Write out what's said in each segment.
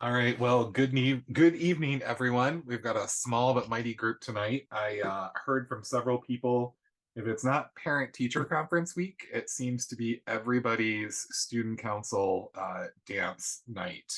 All right. Well, good evening, everyone. We've got a small but mighty group tonight. I heard from several people. If it's not parent-teacher conference week, it seems to be everybody's student council dance night.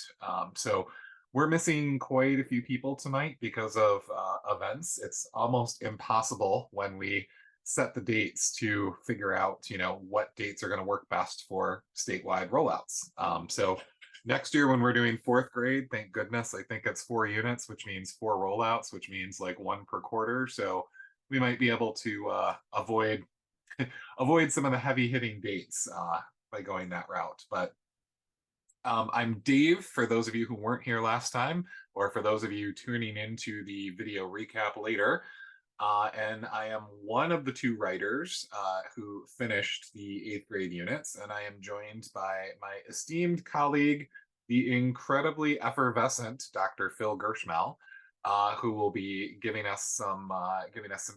So we're missing quite a few people tonight because of events. It's almost impossible when we set the dates to figure out, what dates are going to work best for statewide rollouts. So next year when we're doing fourth grade, thank goodness, I think it's 4 units, which means 4 rollouts, which means like one per quarter. So we might be able to avoid some of the heavy hitting dates by going that route. But I'm Dave, for those of you who weren't here last time, or for those of you tuning into the video recap later. And I am one of the two writers who finished the eighth grade units, and I am joined by my esteemed colleague, the incredibly effervescent Dr. Phil Gershmel, who will be giving us some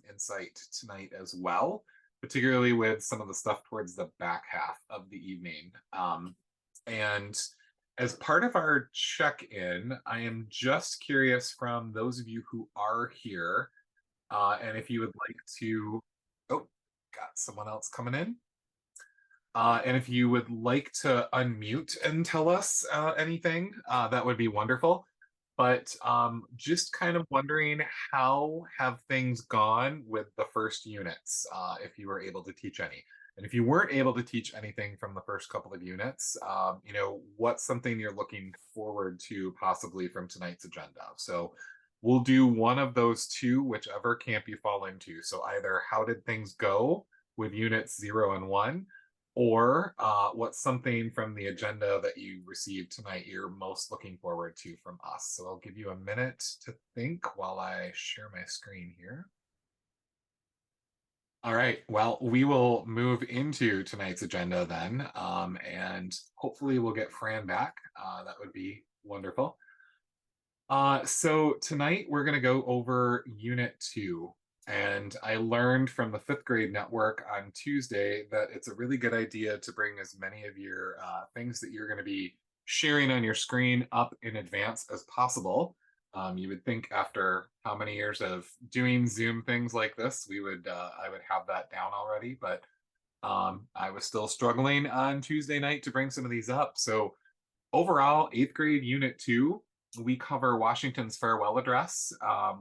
insight tonight as well, particularly with some of the stuff towards the back half of the evening. And as part of our check-in, I am just curious from those of you who are here and if you would like to, oh, got someone else coming in. And if you would like to unmute and tell us anything, that would be wonderful. But just kind of wondering, how have things gone with the first units, if you were able to teach any? And if you weren't able to teach anything from the first couple of units, what's something you're looking forward to possibly from tonight's agenda? So we'll do one of those two, whichever camp you fall into. So either how did things go with units 0 and 1, or what's something from the agenda that you received tonight you're most looking forward to from us. So I'll give you a minute to think while I share my screen here. All right. Well, we will move into tonight's agenda then, and hopefully we'll get Fran back. That would be wonderful. So tonight we're going to go over Unit 2. And I learned from the fifth grade network on Tuesday that it's a really good idea to bring as many of your things that you're going to be sharing on your screen up in advance as possible. You would think after how many years of doing Zoom things like this, I would have that down already, but I was still struggling on Tuesday night to bring some of these up. So overall, eighth grade Unit 2, we cover Washington's farewell address.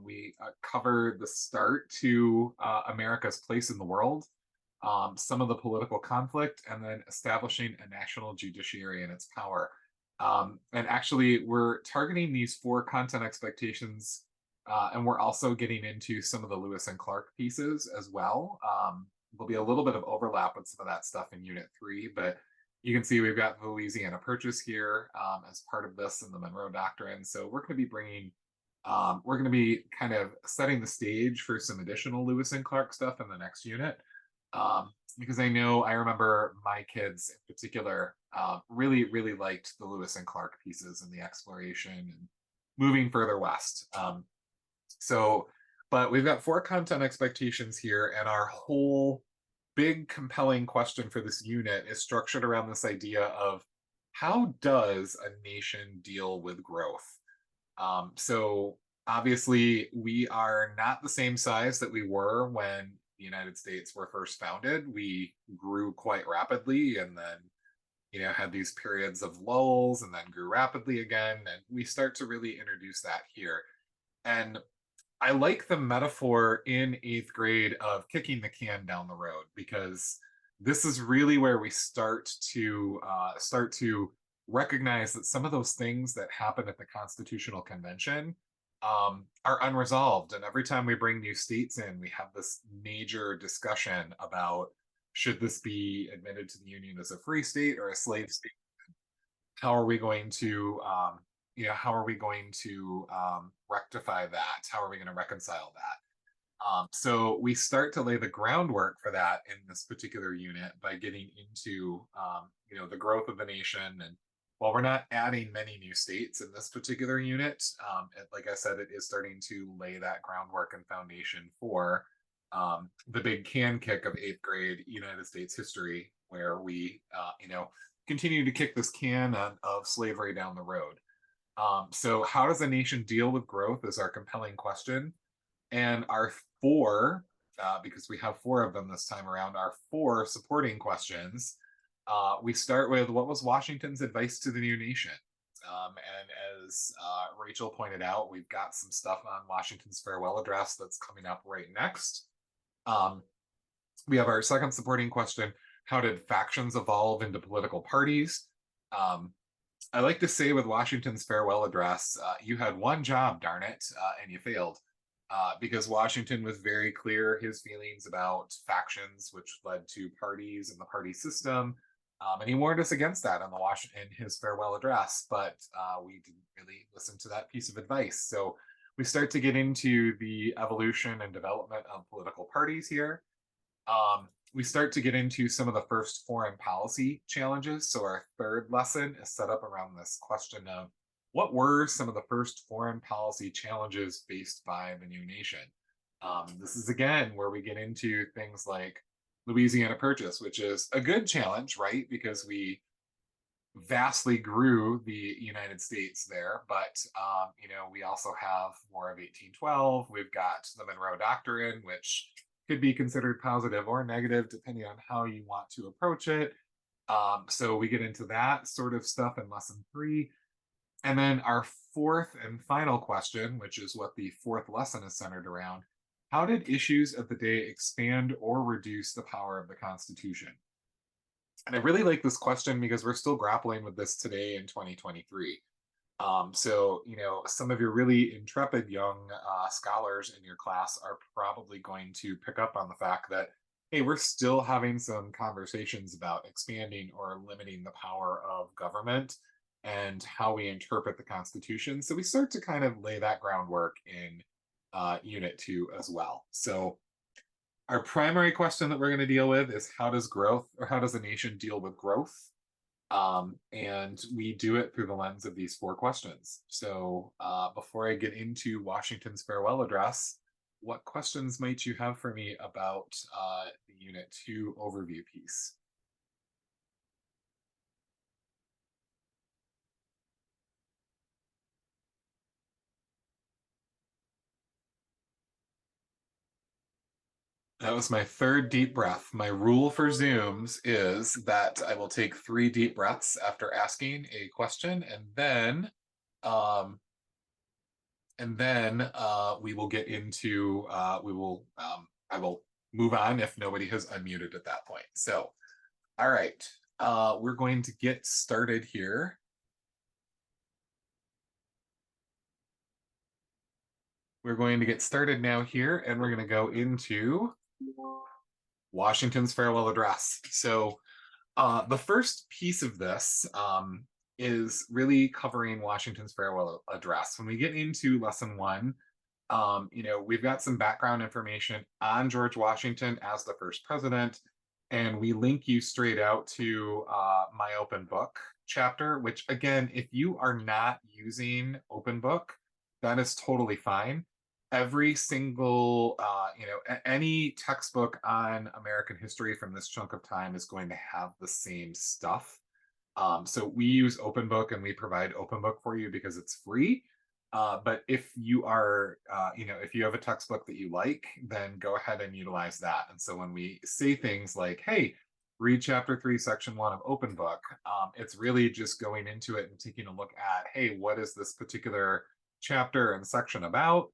We cover the start to America's place in the world, some of the political conflict, and then establishing a national judiciary and its power. And actually, we're targeting these 4 content expectations, and we're also getting into some of the Lewis and Clark pieces as well. There'll be a little bit of overlap with some of that stuff in Unit 3, but you can see we've got the Louisiana Purchase here as part of this and the Monroe Doctrine. So we're going to be kind of setting the stage for some additional Lewis and Clark stuff in the next unit. Because I remember my kids in particular really, really liked the Lewis and Clark pieces and the exploration and moving further west. So, but we've got 4 content expectations here, and our whole big compelling question for this unit is structured around this idea of how does a nation deal with growth? So obviously, we are not the same size that we were when the United States were first founded. We grew quite rapidly and then, had these periods of lulls and then grew rapidly again. And we start to really introduce that here. And I like the metaphor in eighth grade of kicking the can down the road, because this is really where we start to recognize that some of those things that happen at the Constitutional Convention are unresolved. And every time we bring new states in, we have this major discussion about, should this be admitted to the Union as a free state or a slave state? How are we going to rectify that? How are we going to reconcile that? So we start to lay the groundwork for that in this particular unit by getting into the growth of the nation. And while we're not adding many new states in this particular unit, like I said, it is starting to lay that groundwork and foundation for the big can kick of eighth grade United States history, where we continue to kick this can of slavery down the road. So how does a nation deal with growth is our compelling question. And our four, because we have four of them this time around, our four supporting questions. We start with what was Washington's advice to the new nation? And as Rachel pointed out, we've got some stuff on Washington's farewell address that's coming up right next. We have our second supporting question: how did factions evolve into political parties? Um, I like to say with Washington's farewell address, you had one job, darn it, and you failed. Because Washington was very clear his feelings about factions, which led to parties and the party system. And he warned us against that in his farewell address, but we didn't really listen to that piece of advice. So we start to get into the evolution and development of political parties here. We start to get into some of the first foreign policy challenges. So our third lesson is set up around this question of what were some of the first foreign policy challenges faced by the new nation. This is again where we get into things like Louisiana Purchase, which is a good challenge, right? Because we vastly grew the United States there, but we also have War of 1812. We've got the Monroe Doctrine, which could be considered positive or negative depending on how you want to approach it. So we get into that sort of stuff in lesson 3. And then our fourth and final question, which is what the fourth lesson is centered around: how did issues of the day expand or reduce the power of the Constitution? And I really like this question because we're still grappling with this today in 2023. Some of your really intrepid young scholars in your class are probably going to pick up on the fact that, hey, we're still having some conversations about expanding or limiting the power of government and how we interpret the Constitution. So we start to kind of lay that groundwork in Unit 2 as well. So our primary question that we're going to deal with is how does a nation deal with growth? And we do it through the lens of these four questions. So before I get into Washington's farewell address, what questions might you have for me about the Unit 2 overview piece? That was my third deep breath. My rule for Zooms is that I will take 3 deep breaths after asking a question, um, and then we will get into I will move on if nobody has unmuted at that point. So, all right, we're going to get started here. We're going to get started now here, and we're going to go into Washington's farewell address. So the first piece of this is really covering Washington's farewell address. When we get into lesson 1, we've got some background information on George Washington as the first president, and we link you straight out to my open book chapter, which again, if you are not using open book, that is totally fine. Every single, any textbook on American history from this chunk of time is going to have the same stuff. So we use open book and we provide open book for you because it's free. But if you are, if you have a textbook that you like, then go ahead and utilize that. And so when we say things like, hey, read chapter 3, section 1 of open book, it's really just going into it and taking a look at, hey, what is this particular chapter and section about?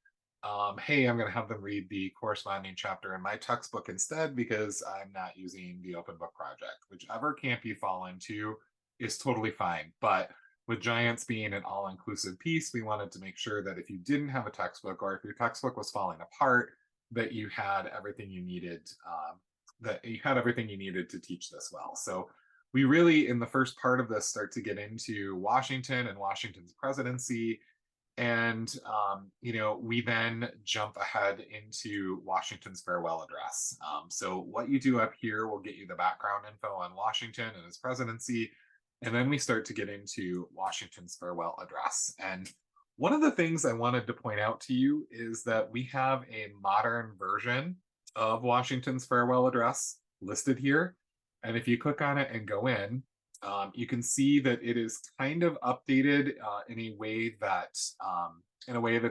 Hey, I'm going to have them read the corresponding chapter in my textbook instead because I'm not using the open book project. Whichever camp you fall into is totally fine. But with Giants being an all-inclusive piece, we wanted to make sure that if you didn't have a textbook or if your textbook was falling apart, that you had everything you needed, to teach this well. So we really, in the first part of this, start to get into Washington and Washington's presidency. And, we then jump ahead into Washington's farewell address. So what you do up here will get you the background info on Washington and his presidency. And then we start to get into Washington's farewell address. And one of the things I wanted to point out to you is that we have a modern version of Washington's farewell address listed here. And if you click on it and go in, You can see that it is kind of updated in a way that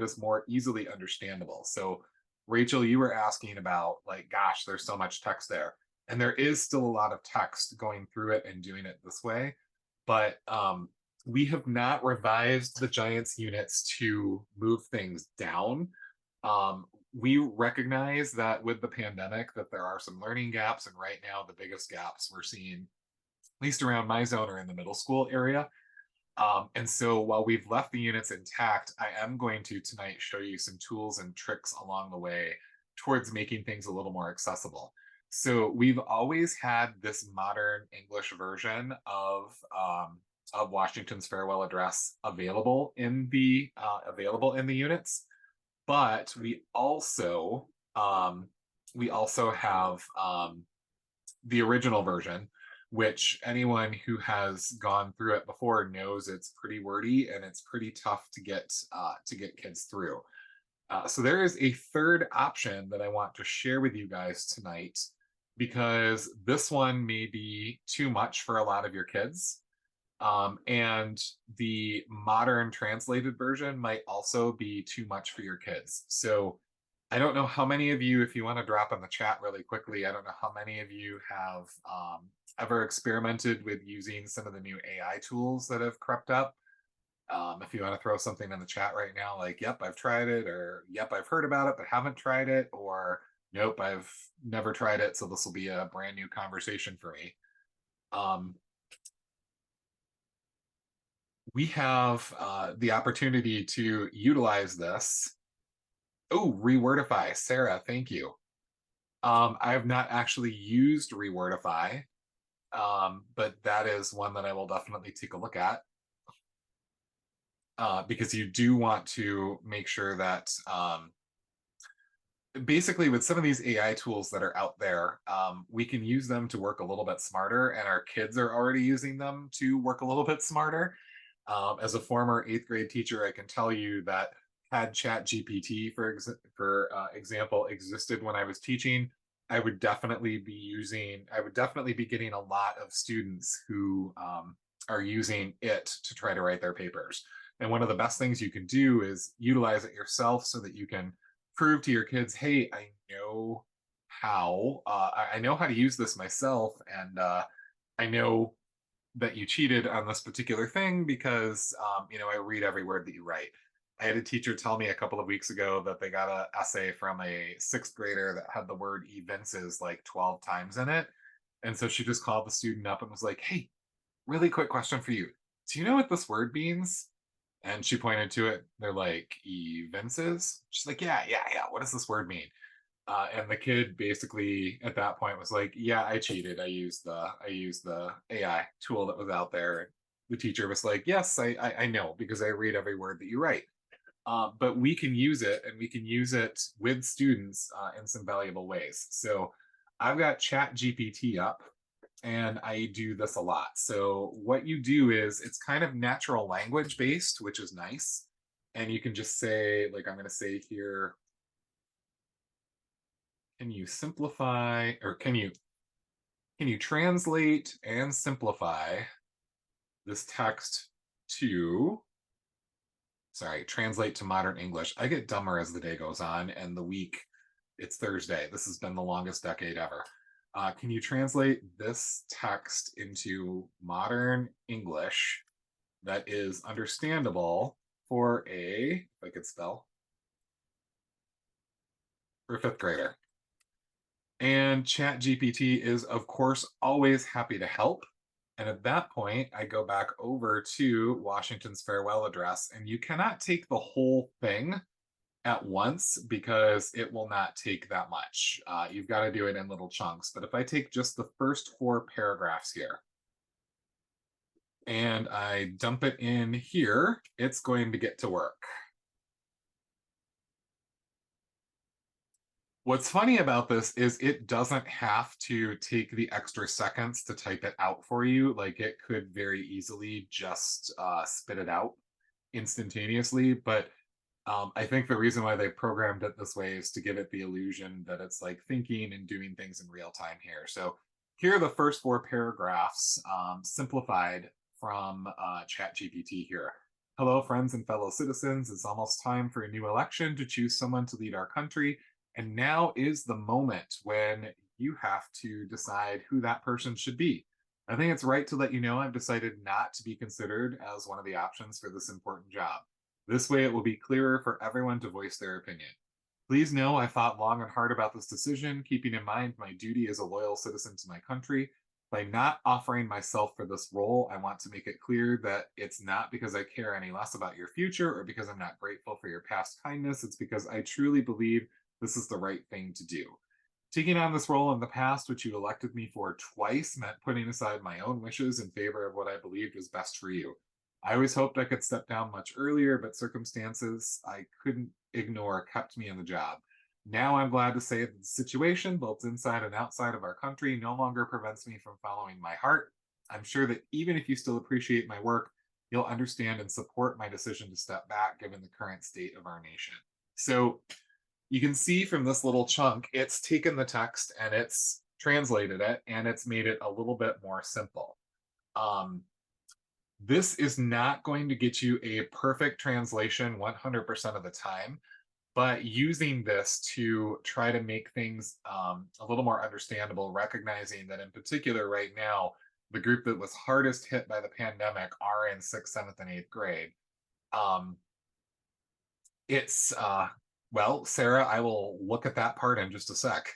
is more easily understandable. So, Rachel, you were asking about like, gosh, there's so much text there, and there is still a lot of text going through it and doing it this way. But we have not revised the Giants units to move things down. Um, we recognize that with the pandemic that there are some learning gaps, and right now the biggest gaps we're seeing, at least around my zone, are in the middle school area. And so while we've left the units intact, I am going to tonight show you some tools and tricks along the way towards making things a little more accessible. So we've always had this modern English version of Washington's farewell address available in the units, but we also have the original version, which anyone who has gone through it before knows it's pretty wordy and it's pretty tough to get kids through. So there is a third option that I want to share with you guys tonight, because this one may be too much for a lot of your kids. And the modern translated version might also be too much for your kids. So I don't know how many of you, if you want to drop in the chat really quickly, I don't know how many of you have ever experimented with using some of the new AI tools that have crept up. If you want to throw something in the chat right now, like, yep, I've tried it, or yep, I've heard about it, but haven't tried it, or nope, I've never tried it, so this will be a brand new conversation for me. We have the opportunity to utilize this. Oh, Rewordify, Sarah, thank you. I have not actually used Rewordify, but that is one that I will definitely take a look at, because you do want to make sure that basically with some of these AI tools that are out there, we can use them to work a little bit smarter, and our kids are already using them to work a little bit smarter. As a former 8th grade teacher, I can tell you that had ChatGPT, for example, existed when I was teaching, I would definitely be getting a lot of students who are using it to try to write their papers. And one of the best things you can do is utilize it yourself so that you can prove to your kids, hey, I know how to use this myself, and I know that you cheated on this particular thing because I read every word that you write. I had a teacher tell me a couple of weeks ago that they got an essay from a 6th grader that had the word evinces like 12 times in it. And so she just called the student up and was like, hey, really quick question for you. Do you know what this word means? And she pointed to it. They're like, evinces? She's like, yeah, yeah, yeah. What does this word mean? And the kid basically at that point was like, "Yeah, I cheated. I used the AI tool that was out there." And the teacher was like, "Yes, I know because I read every word that you write." But we can use it, and we can use it with students in some valuable ways. So I've got Chat GPT up, and I do this a lot. So what you do is it's kind of natural language based, which is nice. And you can just say, like, I'm going to say here, can you simplify, or can you translate and simplify this text to, sorry, translate to modern English? I get dumber as the day goes on, and the week, it's Thursday. This has been the longest decade ever. Can you translate this text into modern English that is understandable for if I could spell, for a 5th grader? And ChatGPT is, of course, always happy to help. And at that point, I go back over to Washington's farewell address, and you cannot take the whole thing at once because it will not take that much. You've got to do it in little chunks. But if I take just the first 4 paragraphs here and I dump it in here, it's going to get to work. What's funny about this is it doesn't have to take the extra seconds to type it out for you. Like, it could very easily just spit it out instantaneously. But I think the reason why they programmed it this way is to give it the illusion that it's like thinking and doing things in real time here. So Here are the first four paragraphs, simplified from ChatGPT here. Hello, friends and fellow citizens. It's almost time for a new election to choose someone to lead our country. And now is the moment when you have to decide who that person should be. I think it's right to let you know I've decided not to be considered as one of the options for this important job. This way, it will be clearer for everyone to voice their opinion. Please know I thought long and hard about this decision, keeping in mind my duty as a loyal citizen to my country. By not offering myself for this role, I want to make it clear that it's not because I care any less about your future or because I'm not grateful for your past kindness. It's because I truly believe this is the right thing to do. Taking on this role in the past, which you elected me for twice, meant putting aside my own wishes in favor of what I believed was best for you. I always hoped I could step down much earlier, but circumstances I couldn't ignore kept me in the job. Now I'm glad to say that the situation, both inside and outside of our country, no longer prevents me from following my heart. I'm sure that even if you still appreciate my work, you'll understand and support my decision to step back given the current state of our nation. So you can see from this little chunk, it's taken the text and it's translated it and it's made it a little bit more simple. Um, this is not going to get you a perfect translation 100% of the time, but using this to try to make things a little more understandable, recognizing that in particular right now, the group that was hardest hit by the pandemic are in sixth, seventh, and eighth grade. Um, it's well, Sarah, I will look at that part in just a sec.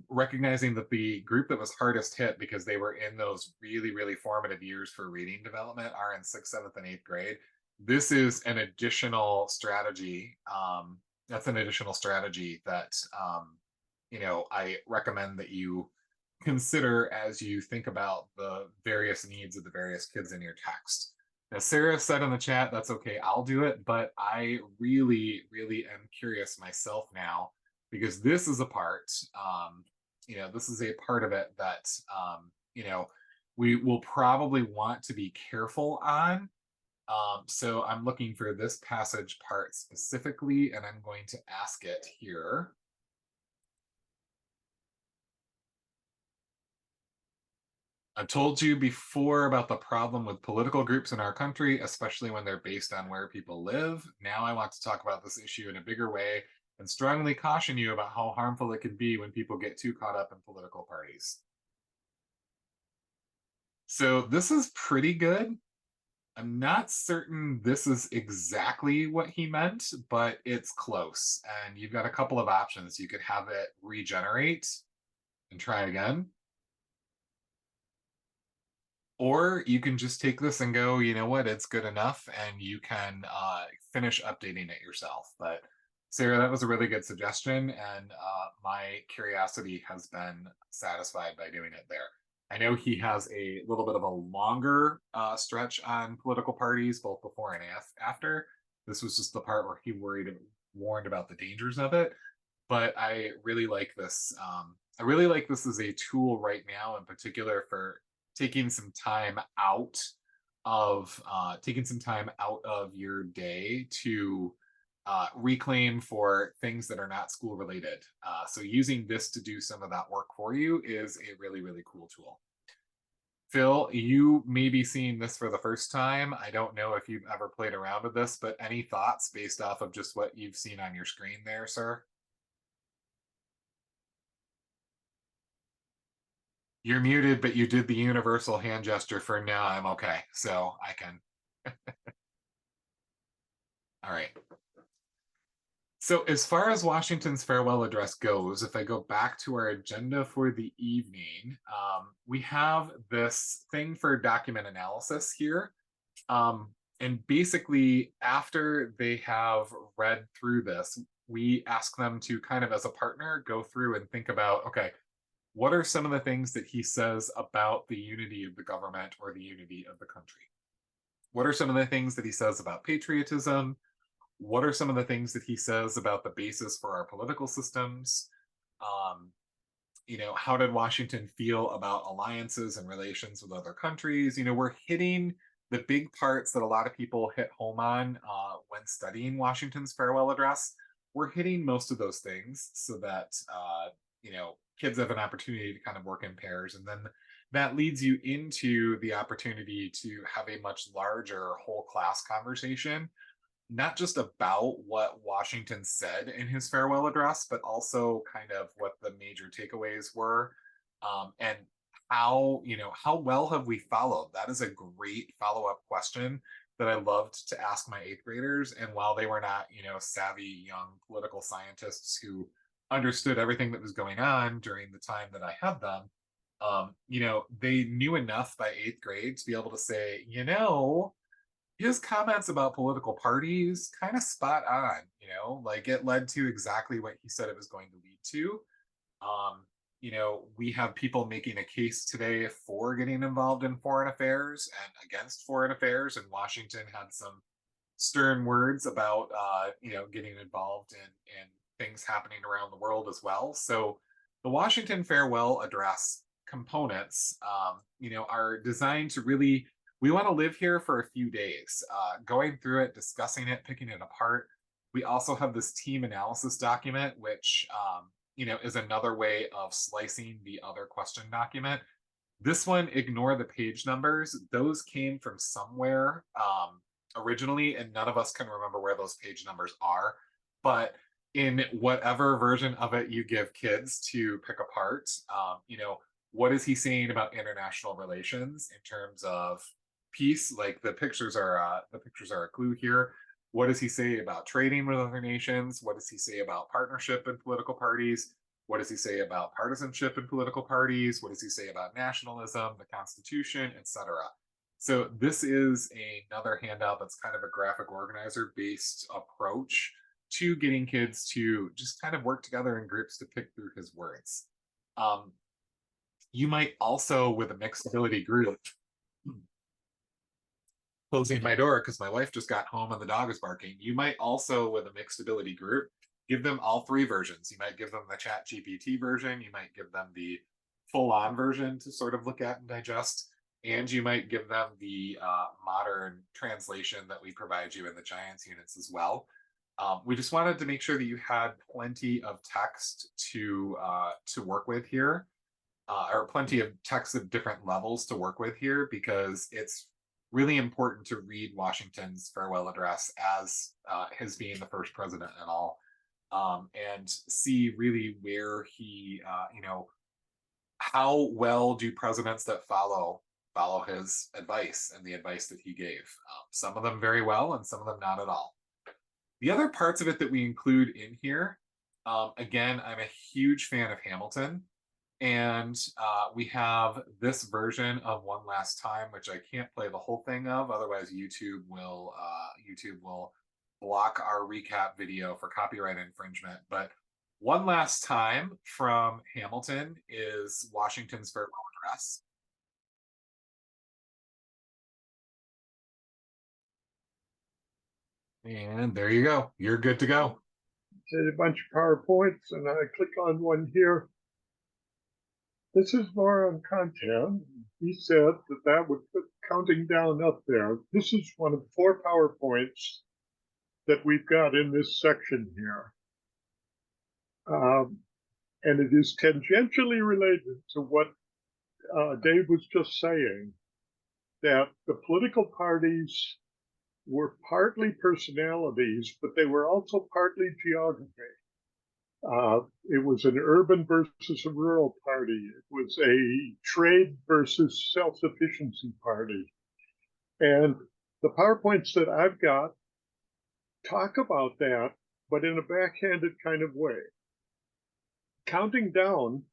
Recognizing that the group that was hardest hit because they were in those really, really formative years for reading development are in sixth, seventh, and eighth grade. This is an additional strategy. That's an additional strategy that I recommend that you consider as you think about the various needs of the various kids in your text. Now, Sarah said in the chat, that's okay, I'll do it, but I really, really am curious myself now because this is a part, this is a part of it that, we will probably want to be careful on. So I'm looking for this passage part specifically, and I'm going to ask it here. I've told you before about the problem with political groups in our country, especially when they're based on where people live. Now I want to talk about this issue in a bigger way and strongly caution you about how harmful it can be when people get too caught up in political parties. So this is pretty good. I'm not certain this is exactly what he meant, but it's close. And you've got a couple of options. You could have it regenerate and try again. Or you can just take this and go, you know what, it's good enough, and you can finish updating it yourself. But Sarah, that was a really good suggestion, and my curiosity has been satisfied by doing it there. I know he has a little bit of a longer stretch on political parties, both before and after. This was just the part where he warned about the dangers of it. But I really like this. I really like this as a tool right now, in particular for taking some time out of your day to reclaim for things that are not school related. So using this to do some of that work for you is a really, really cool tool. Phil, you may be seeing this for the first time. I don't know if you've ever played around with this, but any thoughts based off of just what you've seen on your screen there, sir? You're muted, but you did the universal hand gesture for now. I'm okay. So I can. All right. So, as far as Washington's farewell address goes, if I go back to our agenda for the evening, we have this thing for document analysis here. And basically, after they have read through this, we ask them to kind of, as a partner, go through and think about, okay, what are some of the things that he says about the unity of the government or the unity of the country? What are some of the things that he says about patriotism? What are some of the things that he says about the basis for our political systems? Um, how did Washington feel about alliances and relations with other countries? We're hitting the big parts that a lot of people hit home on when studying Washington's farewell address. We're hitting most of those things so that kids have an opportunity to kind of work in pairs, and then that leads you into the opportunity to have a much larger whole class conversation, not just about what Washington said in his farewell address, but also kind of what the major takeaways were, and how well have we followed? That is a great follow up question that I loved to ask my eighth graders. And while they were not, savvy young political scientists who understood everything that was going on during the time that I had them, they knew enough by eighth grade to be able to say, his comments about political parties kind of spot on, like it led to exactly what he said it was going to lead to. We have people making a case today for getting involved in foreign affairs and against foreign affairs, and Washington had some stern words about, getting involved in things happening around the world as well. So the Washington farewell address components, are designed to really, we want to live here for a few days, going through it, discussing it, picking it apart. We also have this team analysis document, which, is another way of slicing the other question document. This one, ignore the page numbers. Those came from somewhere originally, and none of us can remember where those page numbers are. But in whatever version of it you give kids to pick apart, what is he saying about international relations in terms of peace? Like the pictures are a clue here. What does he say about trading with other nations? What does he say about partnership in political parties? What does he say about partisanship in political parties? What does he say about nationalism, the Constitution, etc.? So this is another handout that's kind of a graphic organizer based approach to getting kids to just kind of work together in groups to pick through his words. You might also, with a mixed ability group, closing my door because my wife just got home and the dog is barking. You might also, with a mixed ability group, give them all three versions. You might give them the Chat GPT version. You might give them the full on version to sort of look at and digest. And you might give them the modern translation that we provide you in the Giants units as well. We just wanted to make sure that you had plenty of text to work with here, or plenty of text of different levels to work with here, because it's really important to read Washington's farewell address as his being the first president and all, and see really where he, how well do presidents that follow his advice and the advice that he gave. Some of them very well, and some of them not at all. The other parts of it that we include in here, again, I'm a huge fan of Hamilton. And we have this version of One Last Time, which I can't play the whole thing of, otherwise YouTube will block our recap video for copyright infringement. But One Last Time from Hamilton is Washington's farewell address. And there you go. You're good to go. Did a bunch of PowerPoints, and I click on one here. This is more on content. He said that would put counting down up there. This is one of 4 PowerPoints that we've got in this section here. And it is tangentially related to what Dave was just saying, that the political parties were partly personalities, but they were also partly geography. It was an urban versus a rural party. It was a trade versus self-sufficiency party. And the PowerPoints that I've got talk about that, but in a backhanded kind of way. Counting Down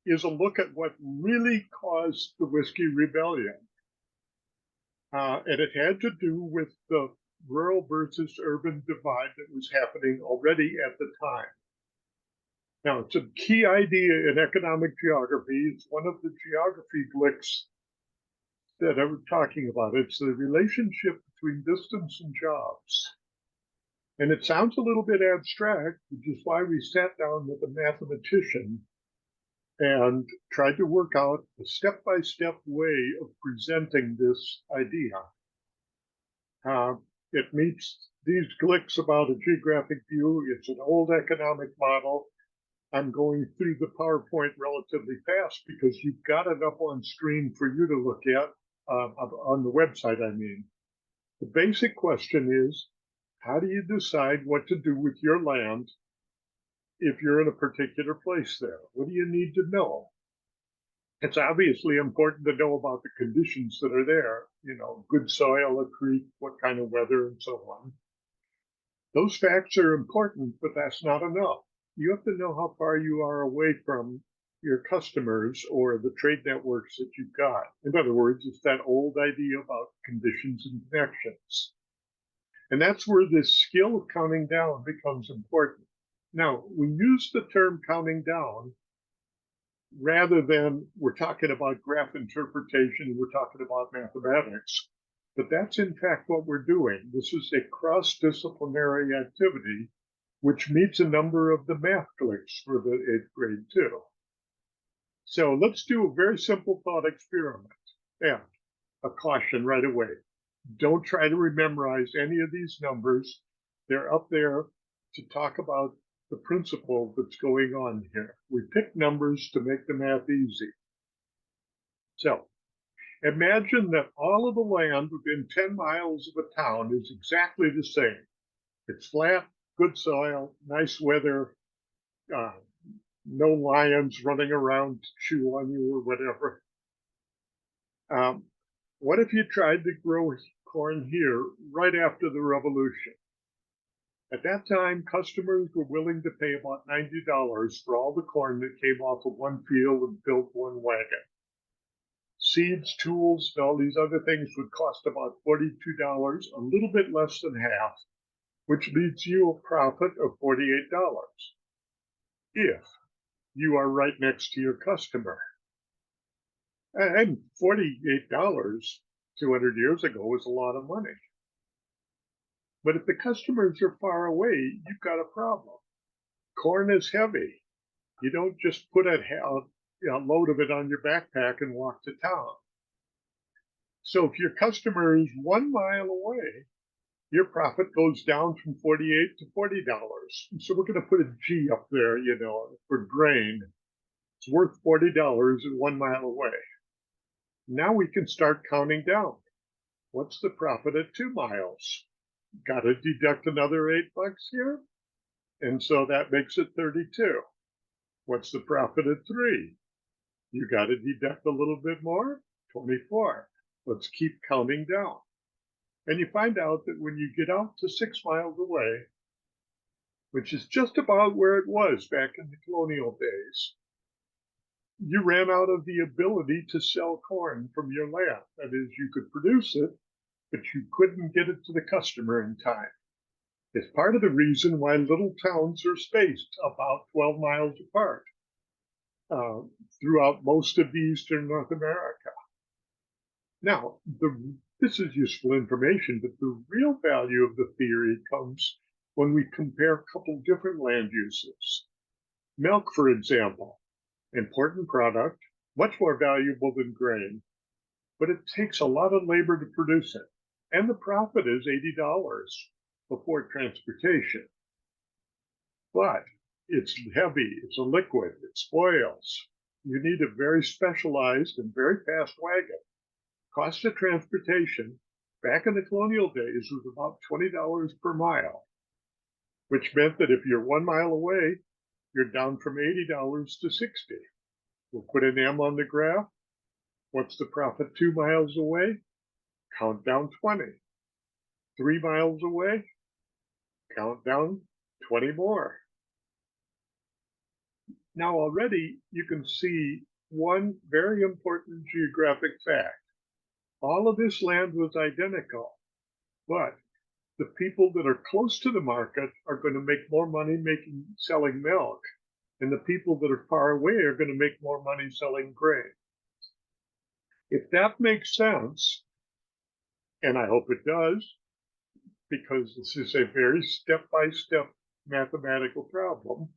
is a look at what really caused the Whiskey Rebellion. And it had to do with the rural versus urban divide that was happening already at the time. Now, it's a key idea in economic geography. It's one of the geography glicks that I was talking about. It's the relationship between distance and jobs. And it sounds a little bit abstract, which is why we sat down with a mathematician and tried to work out a step-by-step way of presenting this idea. It meets these glicks about a geographic view. It's an old economic model. I'm going through the PowerPoint relatively fast because you've got it up on screen for you to look at on the website, I mean. The basic question is, how do you decide what to do with your land if you're in a particular place there? What do you need to know? It's obviously important to know about the conditions that are there, good soil, a creek, what kind of weather, and so on. Those facts are important, but that's not enough. You have to know how far you are away from your customers or the trade networks that you've got. In other words, it's that old idea about conditions and connections. And that's where this skill of counting down becomes important. Now, we use the term counting down rather than we're talking about graph interpretation, we're talking about mathematics. But that's in fact what we're doing. This is a cross-disciplinary activity which meets a number of the math clicks for the 8th grade too. So let's do a very simple thought experiment. And a caution right away. Don't try to memorize any of these numbers. They're up there to talk about the principle that's going on here. We pick numbers to make the math easy. So imagine that all of the land within 10 miles of a town is exactly the same. It's flat, good soil, nice weather, no lions running around to chew on you or whatever. What if you tried to grow corn here right after the revolution? At that time, customers were willing to pay about $90 for all the corn that came off of one field and filled one wagon. Seeds, tools, and all these other things would cost about $42, a little bit less than half, which leaves you a profit of $48 if you are right next to your customer. And $48 200 years ago was a lot of money. But if the customers are far away, you've got a problem. Corn is heavy. You don't just put a load of it on your backpack and walk to town. So if your customer is 1 mile away, your profit goes down from $48 to $40. So we're going to put a G up there, for grain. It's worth $40 and 1 mile away. Now we can start counting down. What's the profit at 2 miles? Got to deduct another $8 here. And so that makes it 32. What's the profit at 3? You got to deduct a little bit more, 24. Let's keep counting down. And you find out that when you get out to 6 miles away, which is just about where it was back in the colonial days, you ran out of the ability to sell corn from your land. That is, you could produce it, but you couldn't get it to the customer in time. It's part of the reason why little towns are spaced about 12 miles apart throughout most of the eastern North America. Now, this is useful information, but the real value of the theory comes when we compare a couple different land uses. Milk, for example, important product, much more valuable than grain, but it takes a lot of labor to produce it. And the profit is $80 before transportation. But it's heavy, it's a liquid, it spoils. You need a very specialized and very fast wagon. Cost of transportation back in the colonial days was about $20 per mile, which meant that if you're 1 mile away, you're down from $80 to $60. We'll put an M on the graph. What's the profit 2 miles away? Count down 20. 3 miles away, count down 20 more. Now already you can see one very important geographic fact. All of this land was identical, but the people that are close to the market are going to make more money selling milk, and the people that are far away are going to make more money selling grain. If that makes sense, and I hope it does, because this is a very step-by-step mathematical problem,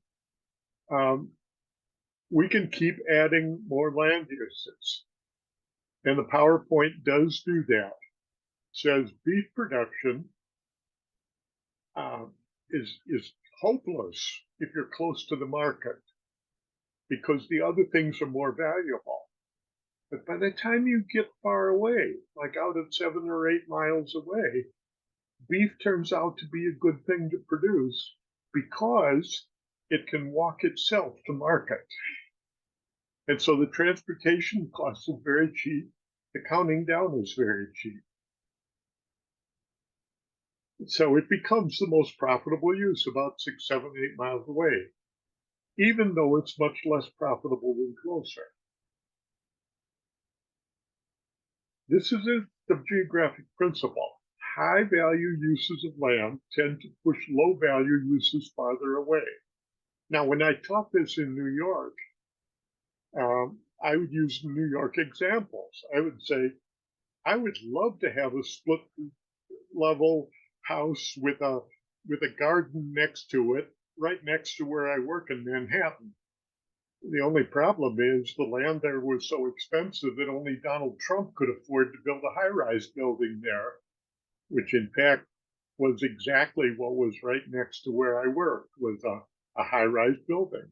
we can keep adding more land uses. And the PowerPoint does do that. It says beef production is hopeless if you're close to the market. because the other things are more valuable. But by the time you get far away, like out at 7 or 8 miles away, beef turns out to be a good thing to produce because it can walk itself to market. And so the transportation costs are very cheap. The counting down is very cheap. So it becomes the most profitable use about 6, 7, 8 miles away, even though it's much less profitable than closer. This is the geographic principle. High value uses of land tend to push low value uses farther away. Now, when I taught this in New York, I would use New York examples. I would say, I would love to have a split level house with a garden next to it, right next to where I work in Manhattan. The only problem is the land there was so expensive that only Donald Trump could afford to build a high-rise building there, which in fact was exactly what was right next to where I worked, was a high-rise building.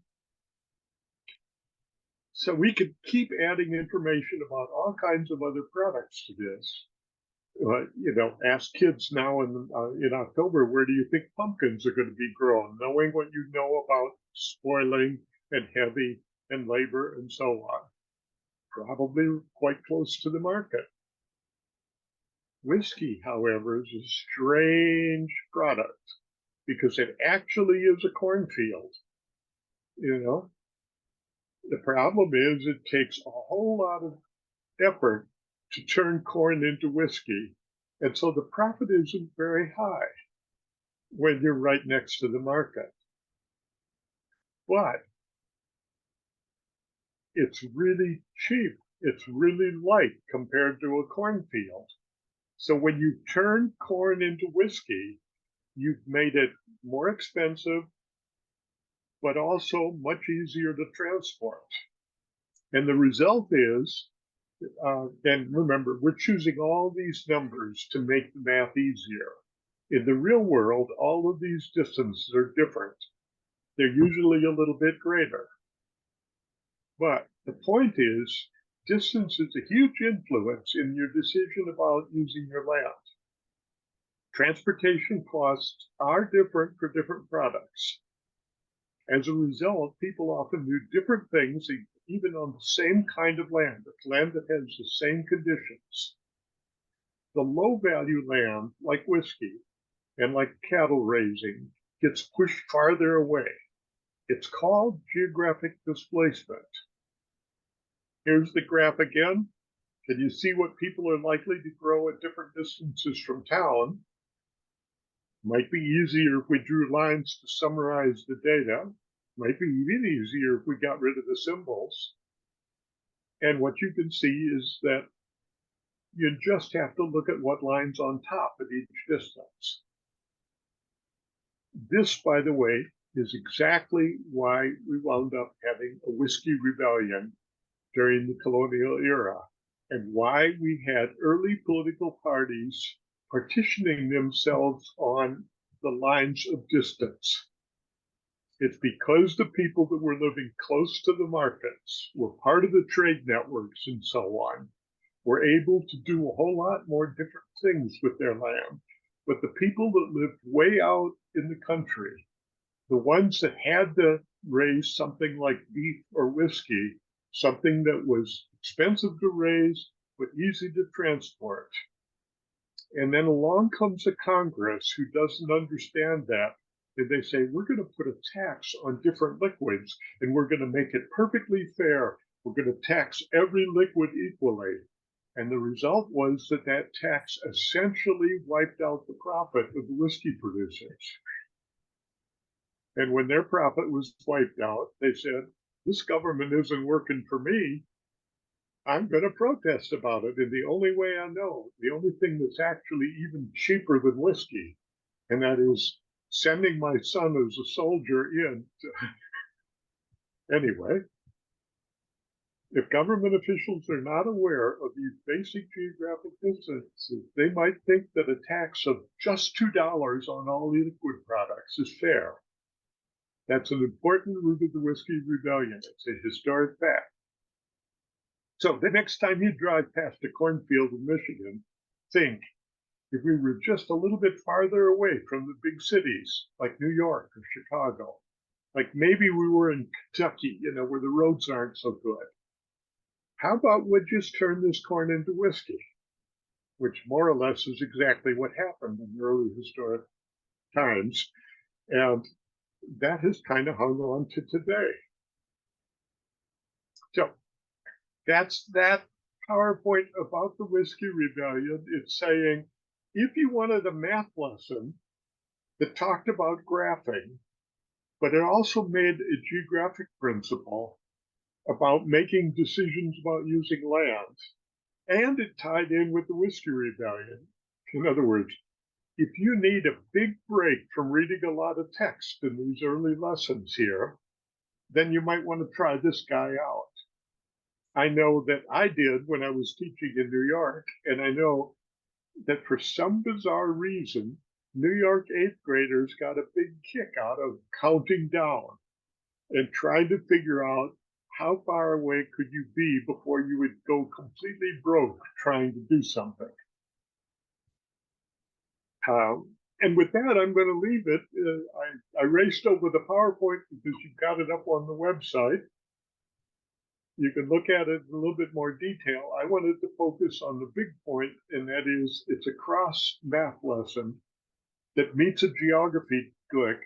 So we could keep adding information about all kinds of other products to this. Ask kids now in October, where do you think pumpkins are going to be grown? Knowing what you know about spoiling and heavy and labor and so on, probably quite close to the market. Whiskey, however, is a strange product because it actually is a cornfield. The problem is it takes a whole lot of effort to turn corn into whiskey. And so the profit isn't very high when you're right next to the market. But it's really cheap. It's really light compared to a cornfield. So when you turn corn into whiskey, you've made it more expensive, but also much easier to transport. And the result is, and remember, we're choosing all these numbers to make the math easier. In the real world, all of these distances are different. They're usually a little bit greater. But the point is, distance is a huge influence in your decision about using your land. Transportation costs are different for different products. As a result, people often do different things even on the same kind of land that has the same conditions. The low value land, like whiskey and like cattle raising, gets pushed farther away. It's called geographic displacement. Here's the graph again. Can you see what people are likely to grow at different distances from town? Might be easier if we drew lines to summarize the data. Might be even easier if we got rid of the symbols. And what you can see is that you just have to look at what line's on top at each distance. This, by the way, is exactly why we wound up having a whiskey rebellion during the colonial era, and why we had early political parties partitioning themselves on the lines of distance. It's because the people that were living close to the markets were part of the trade networks and so on, were able to do a whole lot more different things with their land. But the people that lived way out in the country, the ones that had to raise something like beef or whiskey, something that was expensive to raise but easy to transport. And then along comes a Congress who doesn't understand that. And they say, we're going to put a tax on different liquids, and we're going to make it perfectly fair. We're going to tax every liquid equally. And the result was that tax essentially wiped out the profit of the whiskey producers. And when their profit was wiped out, they said, this government isn't working for me. I'm going to protest about it. And the only way I know, the only thing that's actually even cheaper than whiskey, and that is sending my son as a soldier in. Anyway, if government officials are not aware of these basic geographic distances, they might think that a tax of just $2 on all liquid products is fair. That's an important root of the Whiskey Rebellion. It's a historic fact. So the next time you drive past a cornfield in Michigan, think, if we were just a little bit farther away from the big cities like New York or Chicago, like maybe we were in Kentucky, where the roads aren't so good. How about we just turn this corn into whiskey? Which more or less is exactly what happened in early historic times. And that has kind of hung on to today. So that's that PowerPoint about the Whiskey Rebellion. It's saying, if you wanted a math lesson that talked about graphing, but it also made a geographic principle about making decisions about using land, and it tied in with the Whiskey Rebellion. In other words, if you need a big break from reading a lot of text in these early lessons here, then you might want to try this guy out. I know that I did when I was teaching in New York, and I know that for some bizarre reason, New York eighth graders got a big kick out of counting down and trying to figure out how far away could you be before you would go completely broke trying to do something. And with that, I'm going to leave it. I raced over the PowerPoint because you've got it up on the website. You can look at it in a little bit more detail. I wanted to focus on the big point, and that is it's a cross math lesson that meets a geography glick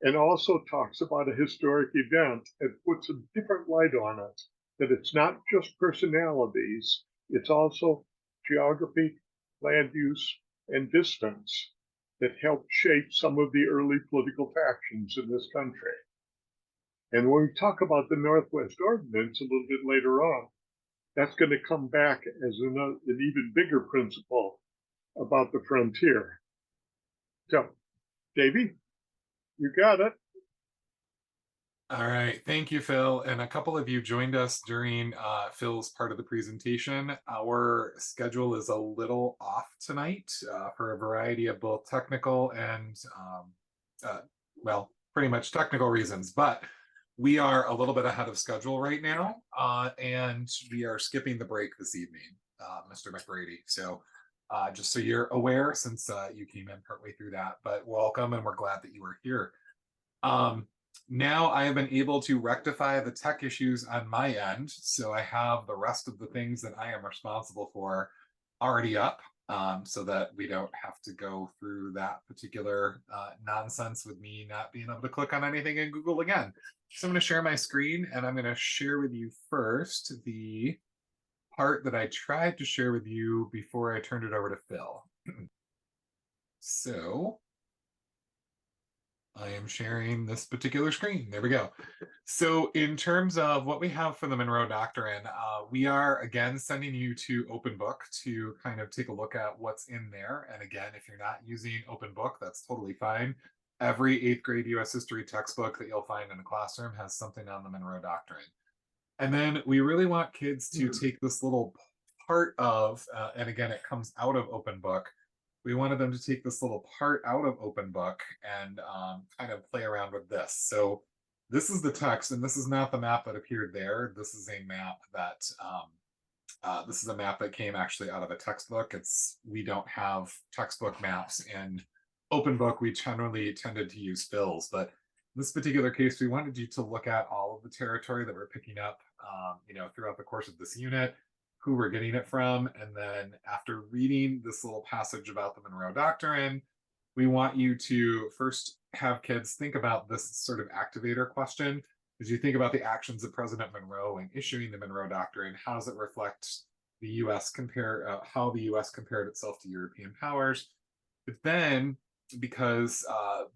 and also talks about a historic event and puts a different light on it, that it's not just personalities, it's also geography, land use, and distance that helped shape some of the early political factions in this country. And when we talk about the Northwest Ordinance a little bit later on, that's going to come back as an even bigger principle about the frontier. So, Davey, you got it. All right, thank you, Phil. And a couple of you joined us during Phil's part of the presentation. Our schedule is a little off tonight for a variety of both technical and, well, pretty much technical reasons, but we are a little bit ahead of schedule right now, and we are skipping the break this evening, Mr. McBrady. So just so you're aware, since you came in partway through that, but welcome, and we're glad that you are here. Now I have been able to rectify the tech issues on my end, so I have the rest of the things that I am responsible for already up, so that we don't have to go through that particular nonsense with me not being able to click on anything in Google again. So I'm going to share my screen, and I'm going to share with you first the part that I tried to share with you before I turned it over to Phil. So I am sharing this particular screen. There we go. So in terms of what we have for the Monroe Doctrine, we are again sending you to Open Book to kind of take a look at what's in there. And again, if you're not using Open Book, that's totally fine. Every 8th grade US history textbook that you'll find in a classroom has something on the Monroe Doctrine. And then we really want kids to take this little part of, and again, it comes out of Open Book. We wanted them to take this little part out of Open Book and kind of play around with this. So this is the text, and this is not the map that appeared there. This is a map that came actually out of a textbook. We don't have textbook maps in Open Book. We generally tended to use Phil's, but in this particular case, we wanted you to look at all of the territory that we're picking up, throughout the course of this unit, who we're getting it from. And then after reading this little passage about the Monroe Doctrine, we want you to first have kids think about this sort of activator question. As you think about the actions of President Monroe in issuing the Monroe Doctrine, how does it reflect the U.S. how the U.S. compared itself to European powers? But then, because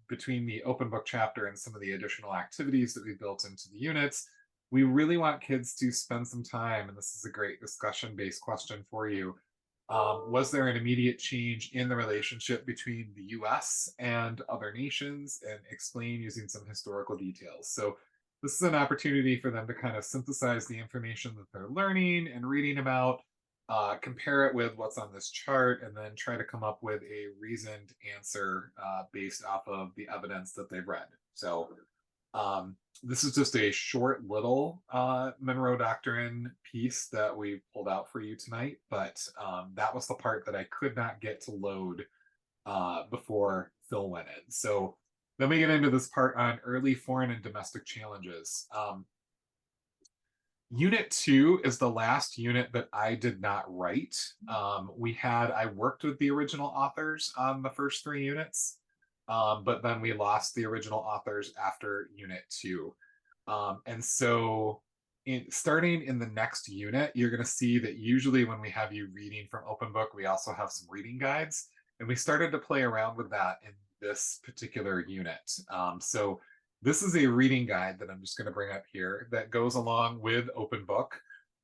between the Open Book chapter and some of the additional activities that we built into the units, we really want kids to spend some time, and this is a great discussion-based question for you. Was there an immediate change in the relationship between the US and other nations, and explain using some historical details? So this is an opportunity for them to kind of synthesize the information that they're learning and reading about, compare it with what's on this chart, and then try to come up with a reasoned answer based off of the evidence that they've read. So This is just a short little Monroe Doctrine piece that we pulled out for you tonight, but that was the part that I could not get to load before Phil went in. So then we get into this part on early foreign and domestic challenges. Unit 2 is the last unit that I did not write. I worked with the original authors on the first 3 units, but then we lost the original authors after Unit 2. And so starting in the next unit, you're going to see that usually when we have you reading from open book, we also have some reading guides. And we started to play around with that in this particular unit. So this is a reading guide that I'm just going to bring up here that goes along with open book.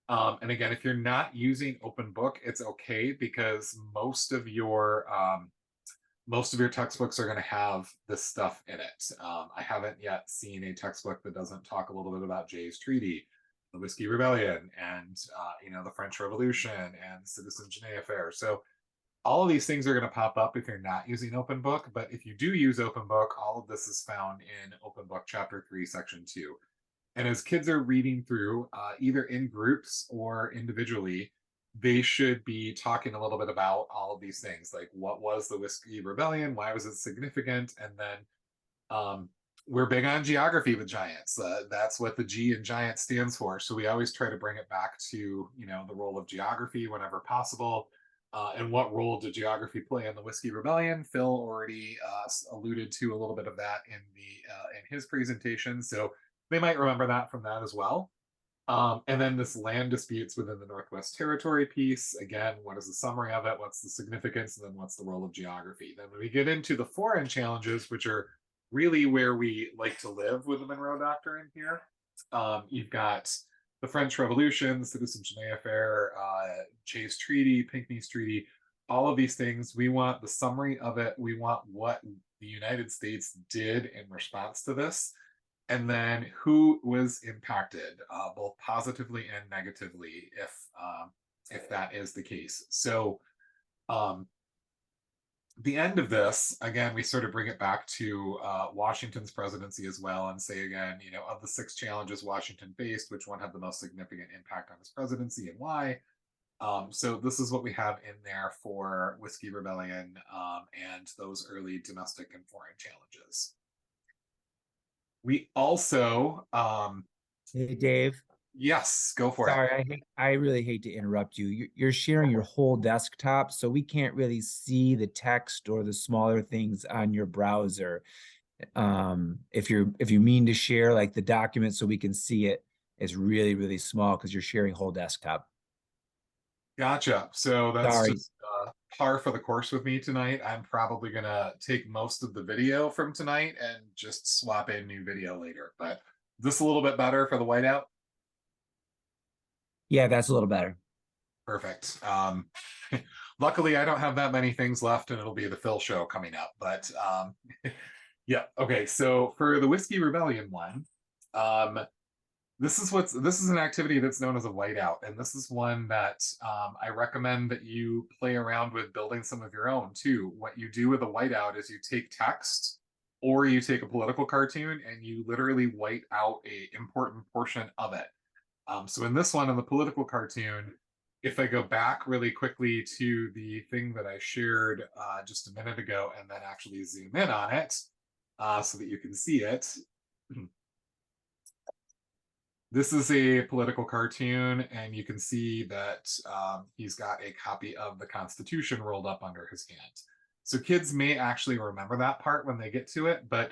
And again, if you're not using open book, it's okay, because most of your textbooks are going to have this stuff in it. I haven't yet seen a textbook that doesn't talk a little bit about Jay's Treaty, the Whiskey Rebellion, and the French Revolution and Citizen Genet Affair. So all of these things are going to pop up if you're not using open book, but if you do use open book, all of this is found in open book chapter 3 section 2. And as kids are reading through, either in groups or individually, they should be talking a little bit about all of these things, like what was the Whiskey Rebellion, why was it significant, and then we're big on geography with Giants. That's what the G in Giant stands for. So we always try to bring it back to the role of geography whenever possible. And what role did geography play in the Whiskey Rebellion? Phil already alluded to a little bit of that in his presentation, so they might remember that from that as well. And then this land disputes within the Northwest Territory piece. Again, what is the summary of it? What's the significance? And then what's the role of geography? Then when we get into the foreign challenges, which are really where we like to live with the Monroe Doctrine here, you've got the French Revolution, the Citizen Genet Affair, Jay's Treaty, Pinckney's Treaty, all of these things. We want the summary of it. We want what the United States did in response to this, and then who was impacted, both positively and negatively, if that is the case. So the end of this, again, we sort of bring it back to Washington's presidency as well, and say again, of the 6 challenges Washington faced, which one had the most significant impact on his presidency and why? So this is what we have in there for Whiskey Rebellion and those early domestic and foreign challenges. We also, Hey, Dave. yes, go for it. Sorry, I really hate to interrupt you. You're sharing your whole desktop, so we can't really see the text or the smaller things on your browser. If you mean to share like the document so we can see it, it's really, really small because you're sharing whole desktop. Gotcha. So that's Sorry. just par for the course with me tonight. I'm probably gonna take most of the video from tonight and just swap in new video later. But is this a little bit better for the whiteout? Yeah, that's a little better. Perfect. Luckily, I don't have that many things left, and it'll be the Phil show coming up. But yeah, okay. So for the Whiskey Rebellion one, this is an activity that's known as a whiteout, and this is one that I recommend that you play around with building some of your own too. What you do with a whiteout is you take text or you take a political cartoon and you literally white out a important portion of it. So in this one, in the political cartoon, if I go back really quickly to the thing that I shared just a minute ago and then actually zoom in on it so that you can see it. This is a political cartoon, and you can see that he's got a copy of the Constitution rolled up under his hand. So kids may actually remember that part when they get to it, but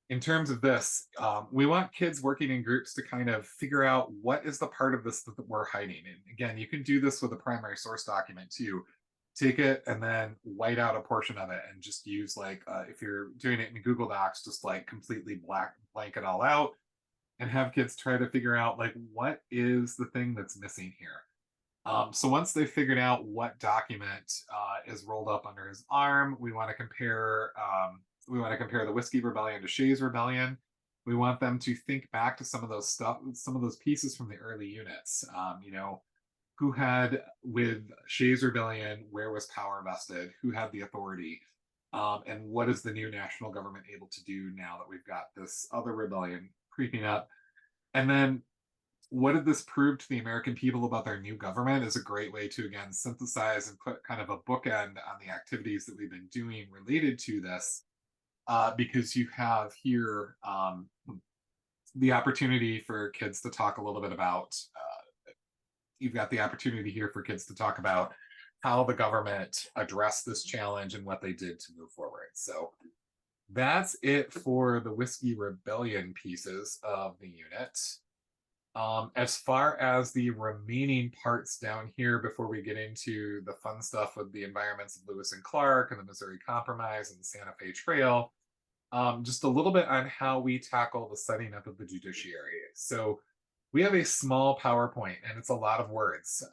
in terms of this, we want kids working in groups to kind of figure out what is the part of this that we're hiding. And again, you can do this with a primary source document too. Take it and then white out a portion of it and just use like, if you're doing it in Google Docs, just like completely blank it all out and have kids try to figure out like, what is the thing that's missing here? So once they've figured out what document is rolled up under his arm, we want to compare the Whiskey Rebellion to Shays Rebellion. We want them to think back to some of those pieces from the early units. Who had with Shays Rebellion, where was power vested? Who had the authority? And what is the new national government able to do now that we've got this other rebellion creeping up? And then what did this prove to the American people about their new government is a great way to, again, synthesize and put kind of a bookend on the activities that we've been doing related to this, because you have here the opportunity for kids to talk a little bit about, you've got the opportunity here for kids to talk about how the government addressed this challenge and what they did to move forward. So that's it for the Whiskey Rebellion pieces of the unit. As far as the remaining parts down here, before we get into the fun stuff with the environments of Lewis and Clark and the Missouri Compromise and the Santa Fe Trail, just a little bit on how we tackle the setting up of the judiciary. So we have a small PowerPoint and it's a lot of words.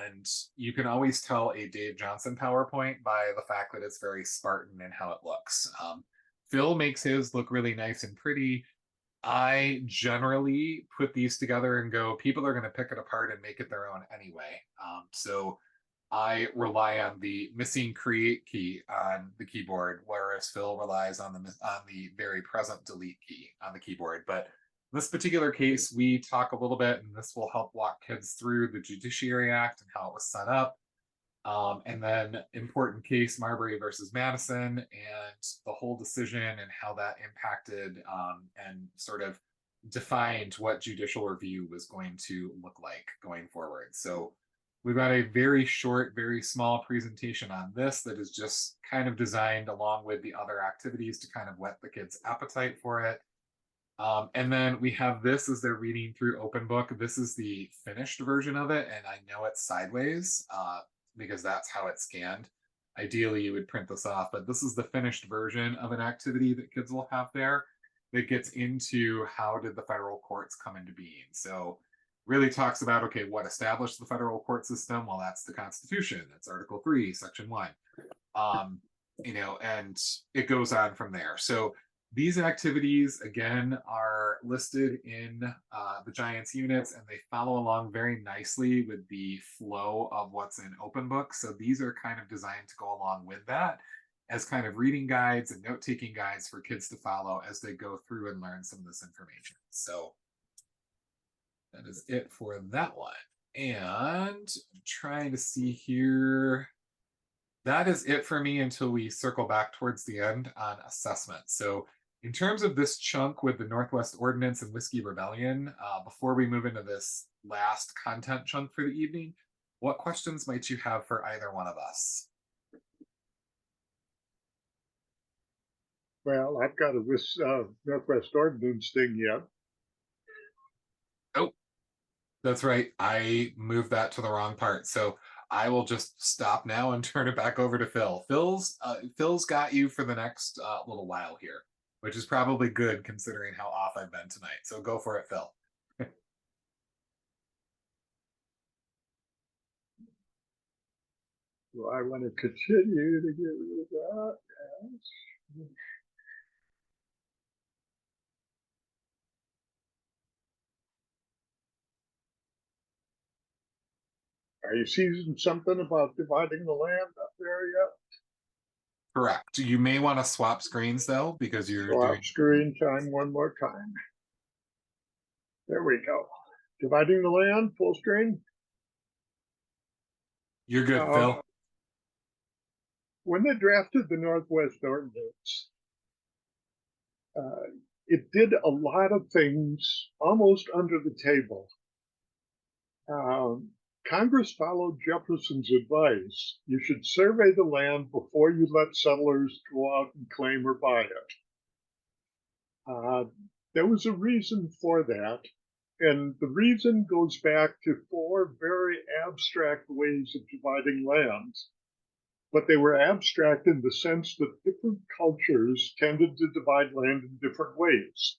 And you can always tell a Dave Johnson PowerPoint by the fact that it's very Spartan in how it looks. Phil makes his look really nice and pretty. I generally put these together and go, people are going to pick it apart and make it their own anyway. So I rely on the missing create key on the keyboard, whereas Phil relies on the very present delete key on the keyboard. But in this particular case, we talk a little bit, and this will help walk kids through the Judiciary Act and how it was set up. And then important case Marbury versus Madison and the whole decision and how that impacted and sort of defined what judicial review was going to look like going forward. So we've got a very short, very small presentation on this that is just kind of designed along with the other activities to kind of whet the kids' appetite for it. And then we have this as they're reading through Open Book. This is the finished version of it, and I know it's sideways because that's how it's scanned. Ideally, you would print this off, but this is the finished version of an activity that kids will have there that gets into how did the federal courts come into being. So really talks about, okay, what established the federal court system? Well, that's the Constitution. That's Article 3, Section 1. And it goes on from there. So these activities, again, are listed in the Giants units, and they follow along very nicely with the flow of what's in Open Book. So these are kind of designed to go along with that as kind of reading guides and note-taking guides for kids to follow as they go through and learn some of this information. So that is it for that one. And I'm trying to see here. That is it for me until we circle back towards the end on assessment. So in terms of this chunk with the Northwest Ordinance and Whiskey Rebellion, before we move into this last content chunk for the evening, what questions might you have for either one of us? Well, I've got a Northwest Ordinance thing yet. Oh, that's right. I moved that to the wrong part. So I will just stop now and turn it back over to Phil. Phil's got you for the next little while here, which is probably good considering how off I've been tonight. So go for it, Phil. So I want to continue to get rid of that. Yes. Are you seeing something about dividing the land up there yet? Correct. You may want to swap screens though, because you're doing Screen time one more time. There we go. Dividing the land, full screen. You're good, Phil. When they drafted the Northwest Ordinance, it did a lot of things almost under the table. Congress followed Jefferson's advice. You should survey the land before you let settlers go out and claim or buy it. There was a reason for that. And the reason goes back to 4 very abstract ways of dividing lands. But they were abstract in the sense that different cultures tended to divide land in different ways.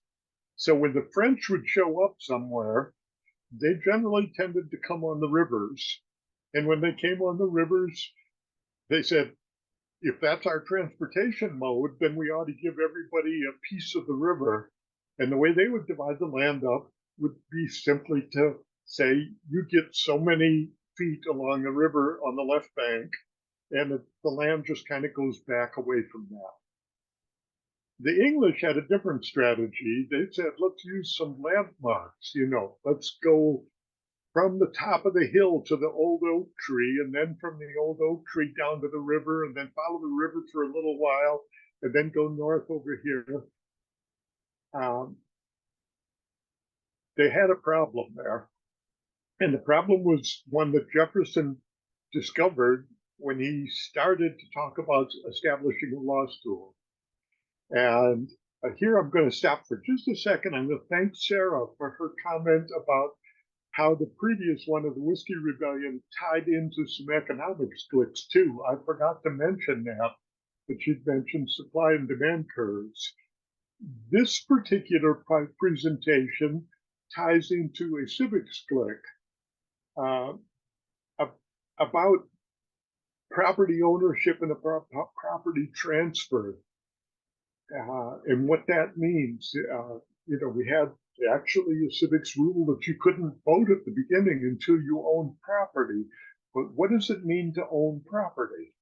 So when the French would show up somewhere, they generally tended to come on the rivers. And when they came on the rivers, they said, if that's our transportation mode, then we ought to give everybody a piece of the river. And the way they would divide the land up would be simply to say, you get so many feet along the river on the left bank, and the land just kind of goes back away from that. The English had a different strategy. They said, let's use some landmarks, let's go from the top of the hill to the old oak tree, and then from the old oak tree down to the river, and then follow the river for a little while, and then go north over here. They had a problem there. And the problem was one that Jefferson discovered when he started to talk about establishing a law school. And here I'm going to stop for just a second. I'm going to thank Sarah for her comment about how the previous one of the Whiskey Rebellion tied into some economics clicks too. I forgot to mention that, but she'd mentioned supply and demand curves. This particular presentation ties into a civics click about property ownership and a property transfer, and what that means. We had actually a civics rule that you couldn't vote at the beginning until you owned property. But what does it mean to own property?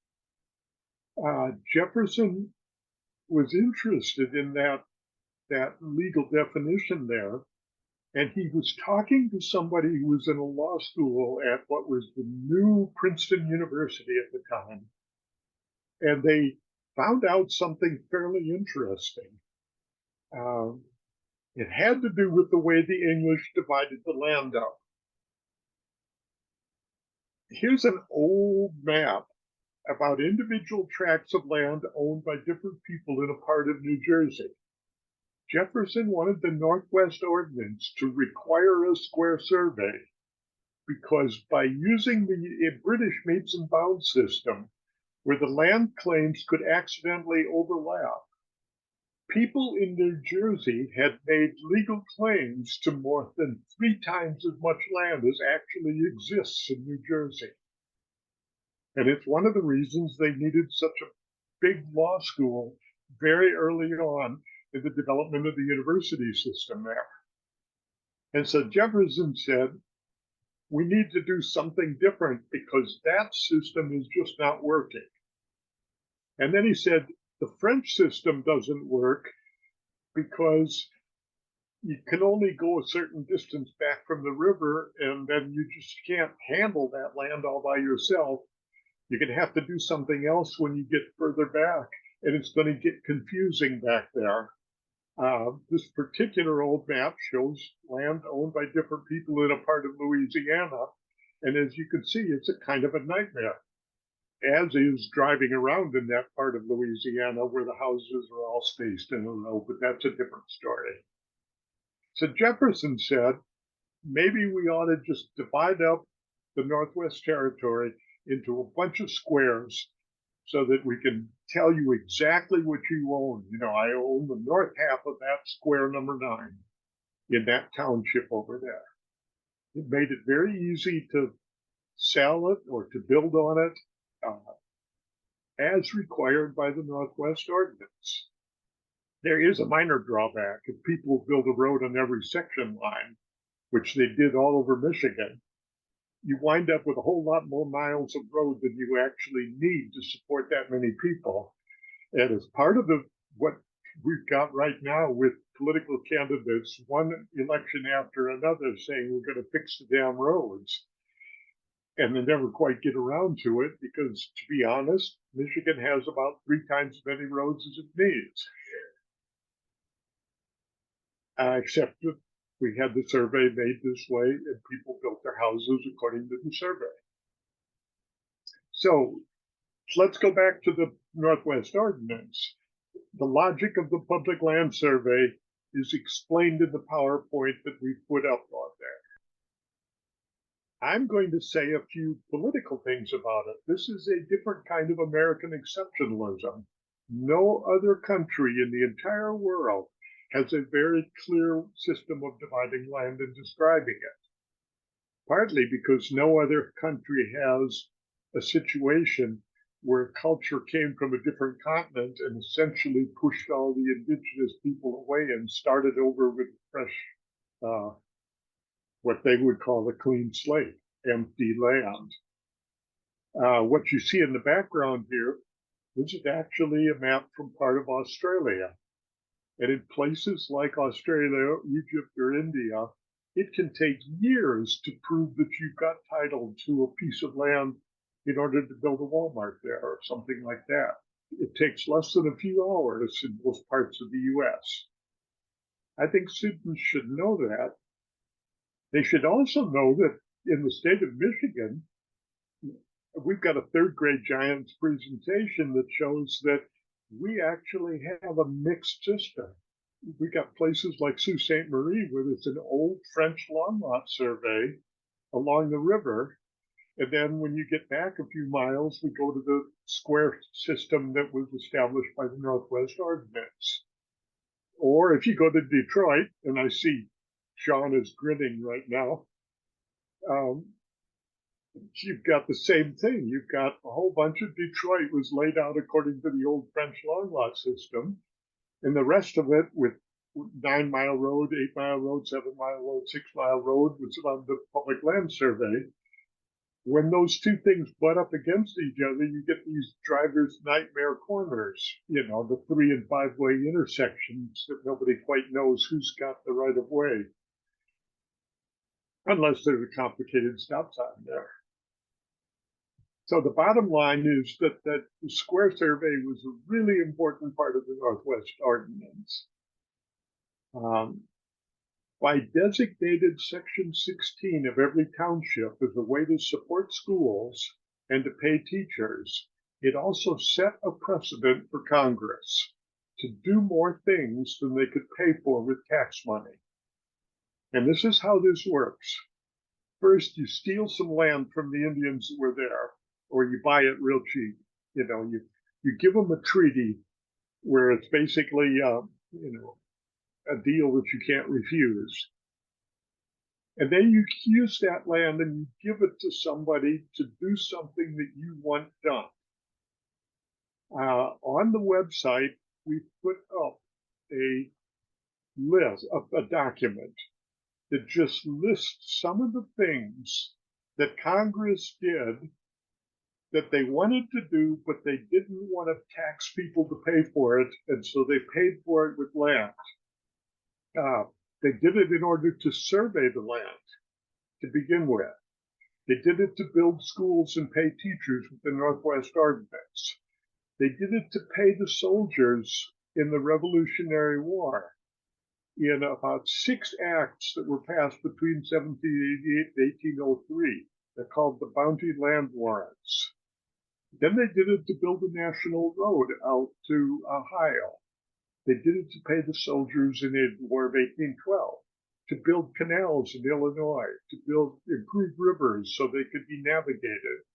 Jefferson was interested in that legal definition there. And he was talking to somebody who was in a law school at what was the new Princeton University at the time. And they found out something fairly interesting. It had to do with the way the English divided the land up. Here's an old map about individual tracts of land owned by different people in a part of New Jersey. Jefferson wanted the Northwest Ordinance to require a square survey because by using the British metes and bounds system, where the land claims could accidentally overlap, people in New Jersey had made legal claims to more than 3 times as much land as actually exists in New Jersey. And it's one of the reasons they needed such a big law school very early on in the development of the university system there. And so Jefferson said, we need to do something different because that system is just not working. And then he said, the French system doesn't work because you can only go a certain distance back from the river, and then you just can't handle that land all by yourself. You're going to have to do something else when you get further back, and it's going to get confusing back there. This particular old map shows land owned by different people in a part of Louisiana. And as you can see, it's a kind of a nightmare, as is driving around in that part of Louisiana where the houses are all spaced in a row, but that's a different story. So Jefferson said, maybe we ought to just divide up the Northwest Territory into a bunch of squares so that we can tell you exactly what you own. I own the north half of that square number 9 in that township over there. It made it very easy to sell it or to build on it as required by the Northwest Ordinance. There is a minor drawback. If people build a road on every section line, which they did all over Michigan, you wind up with a whole lot more miles of road than you actually need to support that many people. And as part of what we've got right now with political candidates, one election after another saying we're going to fix the damn roads, and they never quite get around to it because, to be honest, Michigan has about 3 times as many roads as it needs. Except that we had the survey made this way, and people built their houses according to the survey. So let's go back to the Northwest Ordinance. The logic of the public land survey is explained in the PowerPoint that we put up on there. I'm going to say a few political things about it. This is a different kind of American exceptionalism. No other country in the entire world has a very clear system of dividing land and describing it. Partly because no other country has a situation where culture came from a different continent and essentially pushed all the indigenous people away and started over with fresh, what they would call a clean slate, empty land. What you see in the background here, this is actually a map from part of Australia. And in places like Australia, Egypt, or India, it can take years to prove that you've got title to a piece of land in order to build a Walmart there or something like that. It takes less than a few hours in most parts of the US. I think students should know that. They should also know that in the state of Michigan, we've got a third grade giants presentation that shows that we actually have a mixed system. We got places like Sault Ste. Marie where there's an old French long lot survey along the river. And then when you get back a few miles, we go to the square system that was established by the Northwest Ordinance. Or if you go to Detroit, and I see Sean is grinning right now, you've got the same thing. You've got a whole bunch of Detroit was laid out according to the old French long lot system, and the rest of it with 9 Mile Road, 8 Mile Road, 7 Mile Road, 6 Mile Road was on the public land survey. When those two things butt up against each other, you get these driver's nightmare corners, you know, the 3 and 5 way intersections that nobody quite knows who's got the right of way. Unless there's a complicated stop sign there. So the bottom line is that the square survey was a really important part of the Northwest Ordinance. By designated Section 16 of every township as a way to support schools and to pay teachers, it also set a precedent for Congress to do more things than they could pay for with tax money. And this is how this works. First, you steal some land from the Indians that were there, or you buy it real cheap. You know, you give them a treaty where it's basically, you know, a deal that you can't refuse. And then you use that land and you give it to somebody to do something that you want done. On the website, we put up a list, a document that just lists some of the things that Congress did that they wanted to do, but they didn't want to tax people to pay for it, and so they paid for it with land. They did it in order to survey the land to begin with. They did it to build schools and pay teachers with the Northwest Ordinance. They did it to pay the soldiers in the Revolutionary War in about 6 acts that were passed between 1788 and 1803. They're called the Bounty Land Warrants. Then they did it to build a national road out to Ohio. They did it to pay the soldiers in the War of 1812, to build canals in Illinois, to build improved rivers so they could be navigated,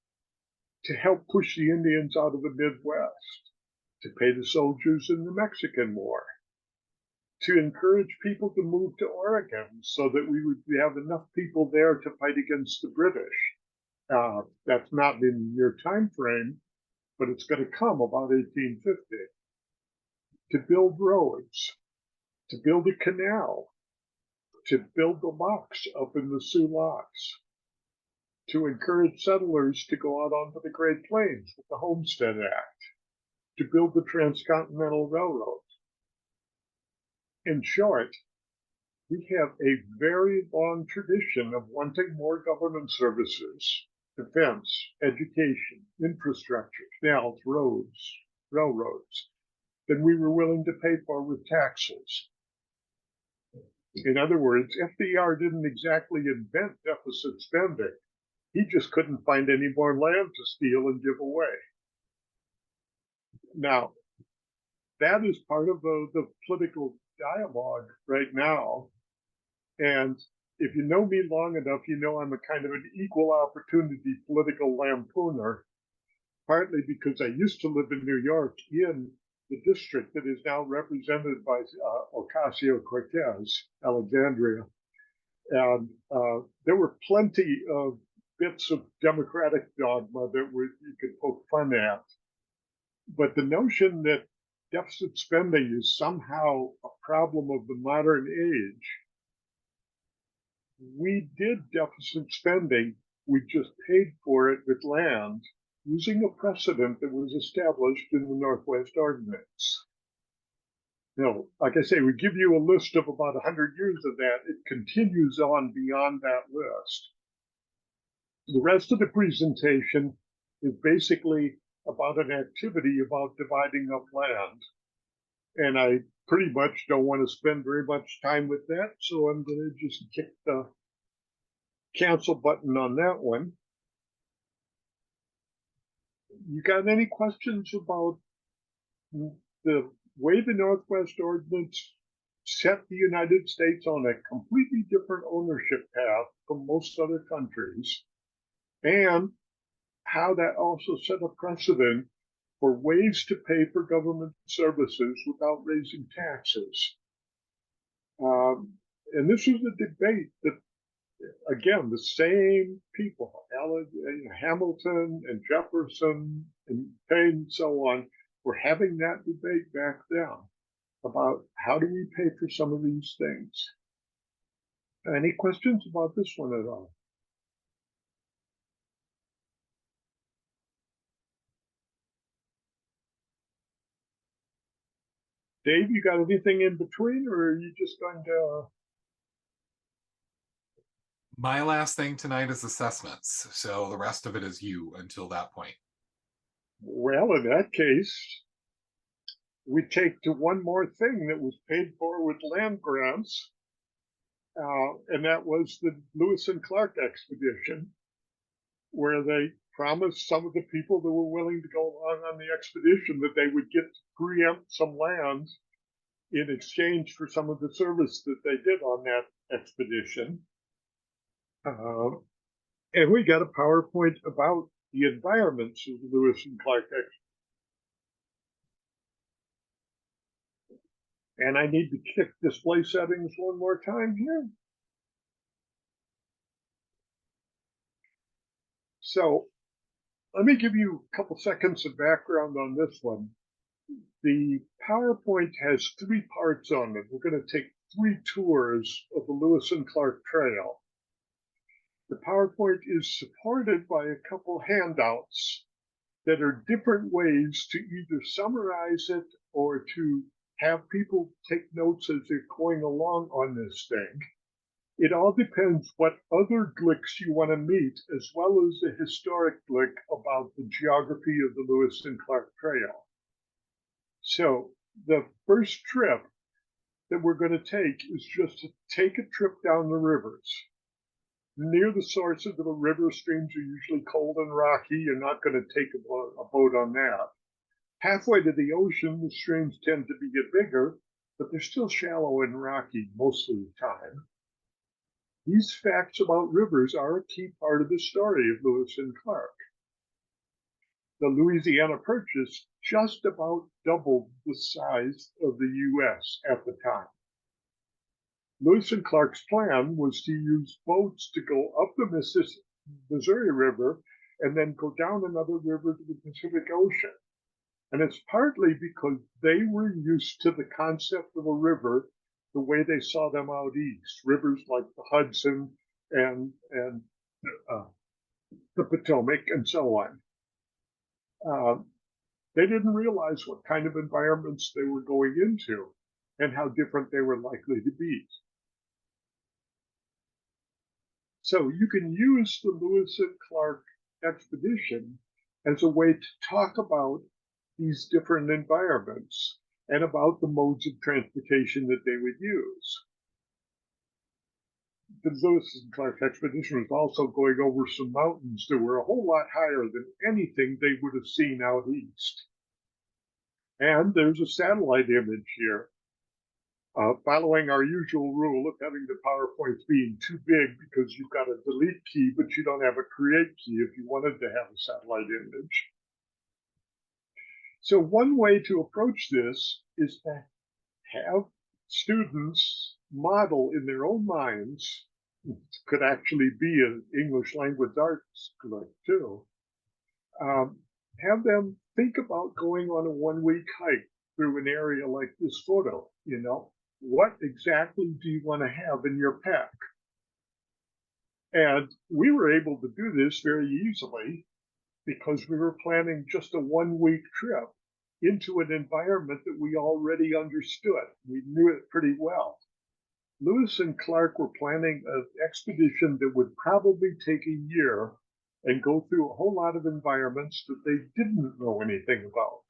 to help push the Indians out of the Midwest, to pay the soldiers in the Mexican War, to encourage people to move to Oregon so that we would have enough people there to fight against the British. That's not in your time frame, but it's going to come about 1850. To build roads, to build a canal, to build the locks up in the Sioux Locks, to encourage settlers to go out onto the Great Plains with the Homestead Act, to build the Transcontinental Railroad. In short, we have a very long tradition of wanting more government services, defense, education, infrastructure, canals, roads, railroads, than we were willing to pay for with taxes. In other words, FDR didn't exactly invent deficit spending. He just couldn't find any more land to steal and give away. Now, that is part of the political dialogue right now. And if you know me long enough, you know I'm a kind of an equal opportunity political lampooner, partly because I used to live in New York in the district that is now represented by Ocasio-Cortez, Alexandria. And there were plenty of bits of democratic dogma that you could poke fun at. But the notion that deficit spending is somehow a problem of the modern age, we did deficit spending, we just paid for it with land using a precedent that was established in the Northwest Ordinance. Now, like I say, we give you a list of about 100 years of that. It continues on beyond that list. The rest of the presentation is basically about an activity about dividing up land. And I pretty much don't want to spend very much time with that, so I'm going to just kick the cancel button on that one. You got any questions about the way the Northwest Ordinance set the United States on a completely different ownership path from most other countries, and how that also set a precedent for ways to pay for government services without raising taxes? And this was a debate that, again, the same people, Hamilton and Jefferson and Paine and so on, were having that debate back then about how do we pay for some of these things. Any questions about this one at all? Dave, you got anything in between, or are you just going to? My last thing tonight is assessments. So the rest of it is you until that point. Well, in that case, we take to one more thing that was paid for with land grants, and that was the Lewis and Clark expedition, where they promised some of the people that were willing to go along on the expedition that they would get to preempt some land in exchange for some of the service that they did on that expedition. And we got a PowerPoint about the environments of the Lewis and Clark expedition. And I need to kick display settings one more time here. So let me give you a couple seconds of background on this one. The PowerPoint has 3 parts on it. We're going to take 3 tours of the Lewis and Clark Trail. The PowerPoint is supported by a couple handouts that are different ways to either summarize it or to have people take notes as they're going along on this thing. It all depends what other GLICs you want to meet, as well as the historic GLIC about the geography of the Lewis and Clark Trail. So the first trip that we're going to take is just to take a trip down the rivers. Near the sources of the river, streams are usually cold and rocky. You're not going to take a boat on that. Halfway to the ocean, the streams tend to get bigger, but they're still shallow and rocky most of the time. These facts about rivers are a key part of the story of Lewis and Clark. The Louisiana Purchase just about doubled the size of the U.S. at the time. Lewis and Clark's plan was to use boats to go up the Missouri River and then go down another river to the Pacific Ocean. And it's partly because they were used to the concept of a river the way they saw them out east, rivers like the Hudson and the Potomac and so on. They didn't realize what kind of environments they were going into and how different they were likely to be. So you can use the Lewis and Clark expedition as a way to talk about these different environments and about the modes of transportation that they would use. The Lewis and Clark expedition was also going over some mountains that were a whole lot higher than anything they would have seen out east. And there's a satellite image here. Following our usual rule of having the PowerPoints being too big because you've got a delete key, but you don't have a create key if you wanted to have a satellite image. So one way to approach this is to have students model in their own minds, could actually be an English language arts club too, have them think about going on a 1-week hike through an area like this photo. You know, what exactly do you want to have in your pack? And we were able to do this very easily because we were planning just a 1-week trip into an environment that we already understood. We knew it pretty well. Lewis and Clark were planning an expedition that would probably take a year and go through a whole lot of environments that they didn't know anything about.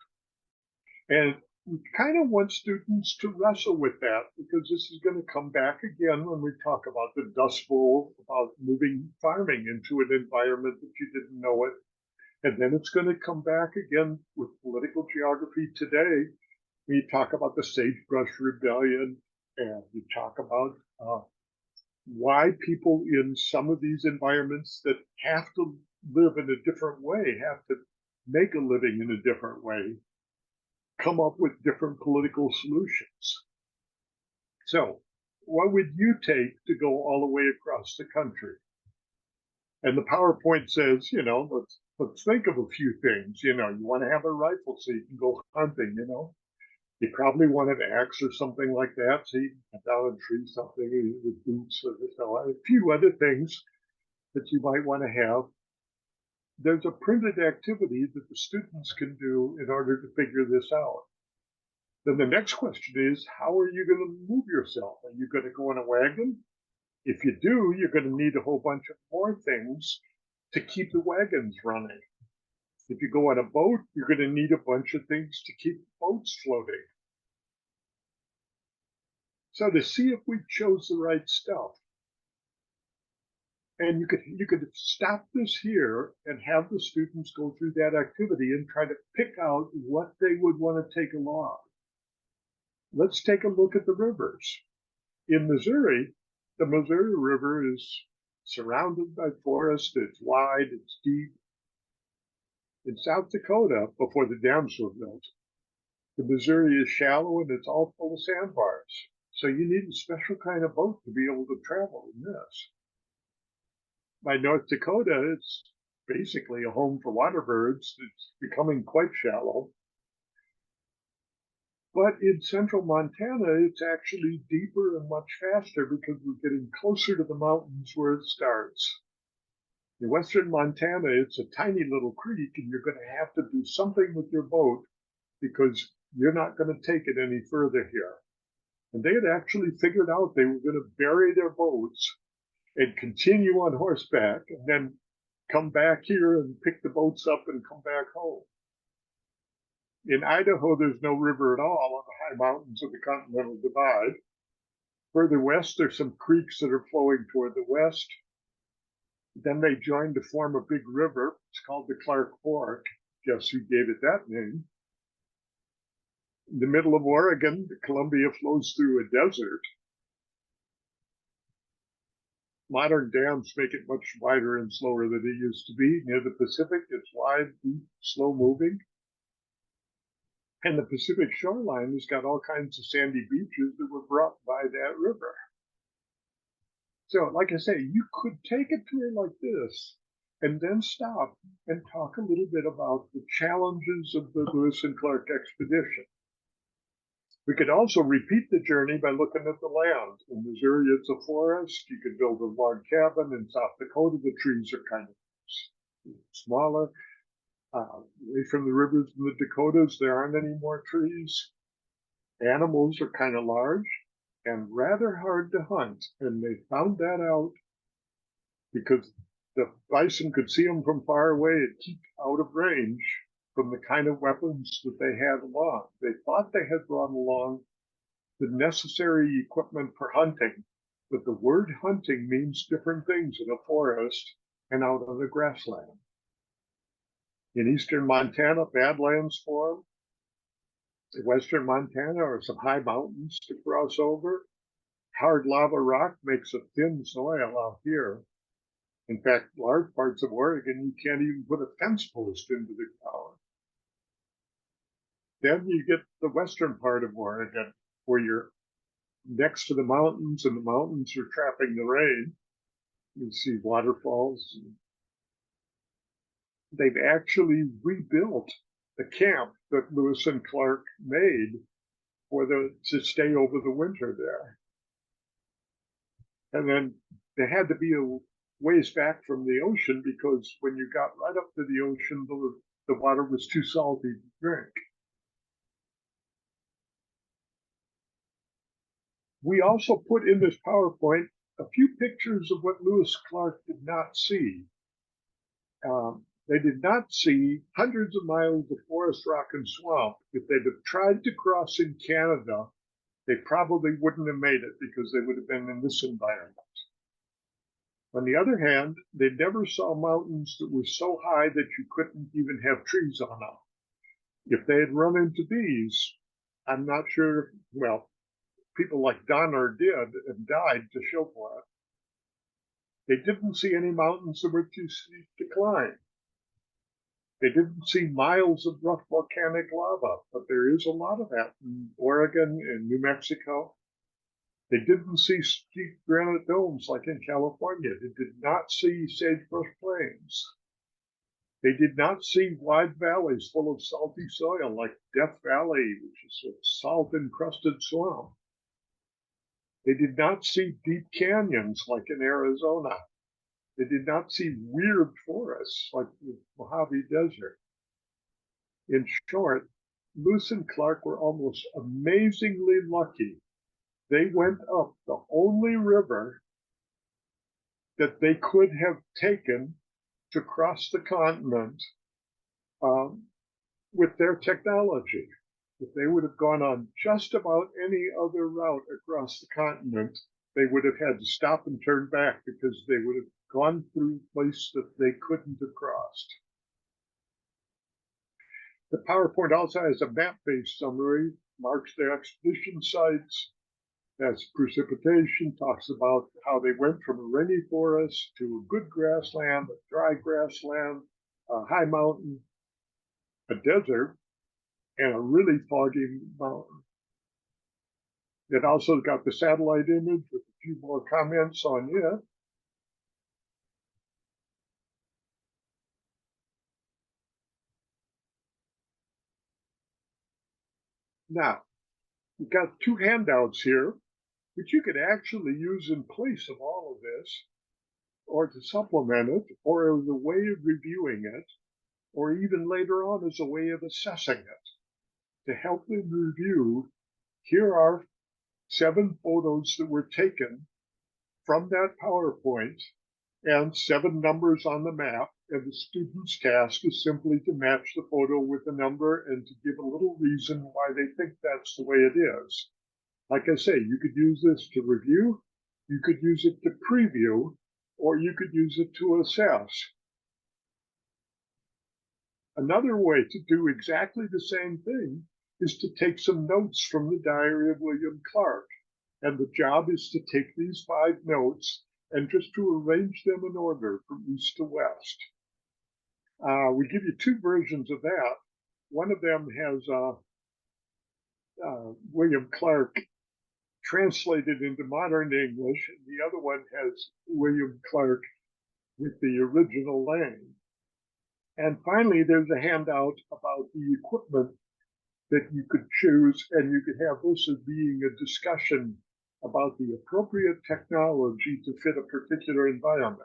And we kind of want students to wrestle with that, because this is going to come back again when we talk about the Dust Bowl, about moving farming into an environment that you didn't know it. And then it's going to come back again with political geography today. We talk about the Sagebrush Rebellion, and you talk about why people in some of these environments that have to live in a different way, have to make a living in a different way, come up with different political solutions. So what would you take to go all the way across the country? And the PowerPoint says, let's think of a few things. You want to have a rifle so you can go hunting, You probably want an axe or something like that, so you can cut down a tree, something with boots or so a few other things that you might want to have. There's a printed activity that the students can do in order to figure this out. Then the next question is, how are you going to move yourself? Are you going to go in a wagon? If you do, you're going to need a whole bunch of more things to keep the wagons running. If you go on a boat, you're going to need a bunch of things to keep boats floating. So to see if we chose the right stuff, and you could stop this here and have the students go through that activity and try to pick out what they would want to take along. Let's take a look at the rivers. In Missouri, the Missouri River is surrounded by forest. It's wide, it's deep. In South Dakota, before the dams were built, the Missouri is shallow and it's all full of sandbars. So you need a special kind of boat to be able to travel in this. By North Dakota, it's basically a home for water birds. It's becoming quite shallow. But in central Montana, it's actually deeper and much faster because we're getting closer to the mountains where it starts. In western Montana, it's a tiny little creek, and you're going to have to do something with your boat because you're not going to take it any further here. And they had actually figured out they were going to bury their boats and continue on horseback and then come back here and pick the boats up and come back home. In Idaho, there's no river at all on the high mountains of the Continental Divide. Further west, there's some creeks that are flowing toward the west. Then they join to form a big river. It's called the Clark Fork. Guess who gave it that name? In the middle of Oregon, the Columbia flows through a desert. Modern dams make it much wider and slower than it used to be. Near the Pacific, it's wide, deep, slow moving. And the Pacific shoreline has got all kinds of sandy beaches that were brought by that river. So, like I say, you could take a tour like this and then stop and talk a little bit about the challenges of the Lewis and Clark expedition. We could also repeat the journey by looking at the land. In Missouri, it's a forest. You could build a log cabin. In South Dakota, the trees are kind of smaller. Away from the rivers in the Dakotas, there aren't any more trees. Animals are kind of large and rather hard to hunt. And they found that out because the bison could see them from far away and keep out of range from the kind of weapons that they had along. They thought they had brought along the necessary equipment for hunting, but the word hunting means different things in a forest and out on the grassland. In eastern Montana, badlands form. In western Montana are some high mountains to cross over. Hard lava rock makes a thin soil out here. In fact, large parts of Oregon, you can't even put a fence post into the ground. Then you get the western part of Oregon, where you're next to the mountains, and the mountains are trapping the rain. You see waterfalls. They've actually rebuilt the camp that Lewis and Clark made to stay over the winter there. And then there had to be a ways back from the ocean because when you got right up to the ocean, the water was too salty to drink. We also put in this PowerPoint a few pictures of what Lewis Clark did not see. They did not see hundreds of miles of forest, rock, and swamp. If they'd have tried to cross in Canada, they probably wouldn't have made it because they would have been in this environment. On the other hand, they never saw mountains that were so high that you couldn't even have trees on them. If they had run into these, I'm not sure, well, people like Donner did and died to show for it. They didn't see any mountains that were too steep to climb. They didn't see miles of rough volcanic lava, but there is a lot of that in Oregon and New Mexico. They didn't see steep granite domes like in California. They did not see sagebrush plains. They did not see wide valleys full of salty soil like Death Valley, which is a salt-encrusted swamp. They did not see deep canyons like in Arizona. They did not see weird forests like the Mojave Desert. In short, Lewis and Clark were almost amazingly lucky. They went up the only river that they could have taken to cross the continent with their technology. If they would have gone on just about any other route across the continent, they would have had to stop and turn back because they would have gone through a place that they couldn't have crossed. The PowerPoint also has a map-based summary, marks their expedition sites, has precipitation, talks about how they went from a rainy forest to a good grassland, a dry grassland, a high mountain, a desert, and a really foggy mountain. It also got the satellite image with a few more comments on it. Now, we've got two handouts here, which you could actually use in place of all of this, or to supplement it, or as a way of reviewing it, or even later on as a way of assessing it. To help them review, here are 7 photos that were taken from that PowerPoint and 7 numbers on the map. And the student's task is simply to match the photo with the number and to give a little reason why they think that's the way it is. Like I say, you could use this to review, you could use it to preview, or you could use it to assess. Another way to do exactly the same thing is to take some notes from the Diary of William Clark. And the job is to take these 5 notes and just to arrange them in order from east to west. We give you 2 versions of that. One of them has William Clark translated into modern English, and the other one has William Clark with the original name. And finally, there's a handout about the equipment that you could choose, and you could have this as being a discussion about the appropriate technology to fit a particular environment.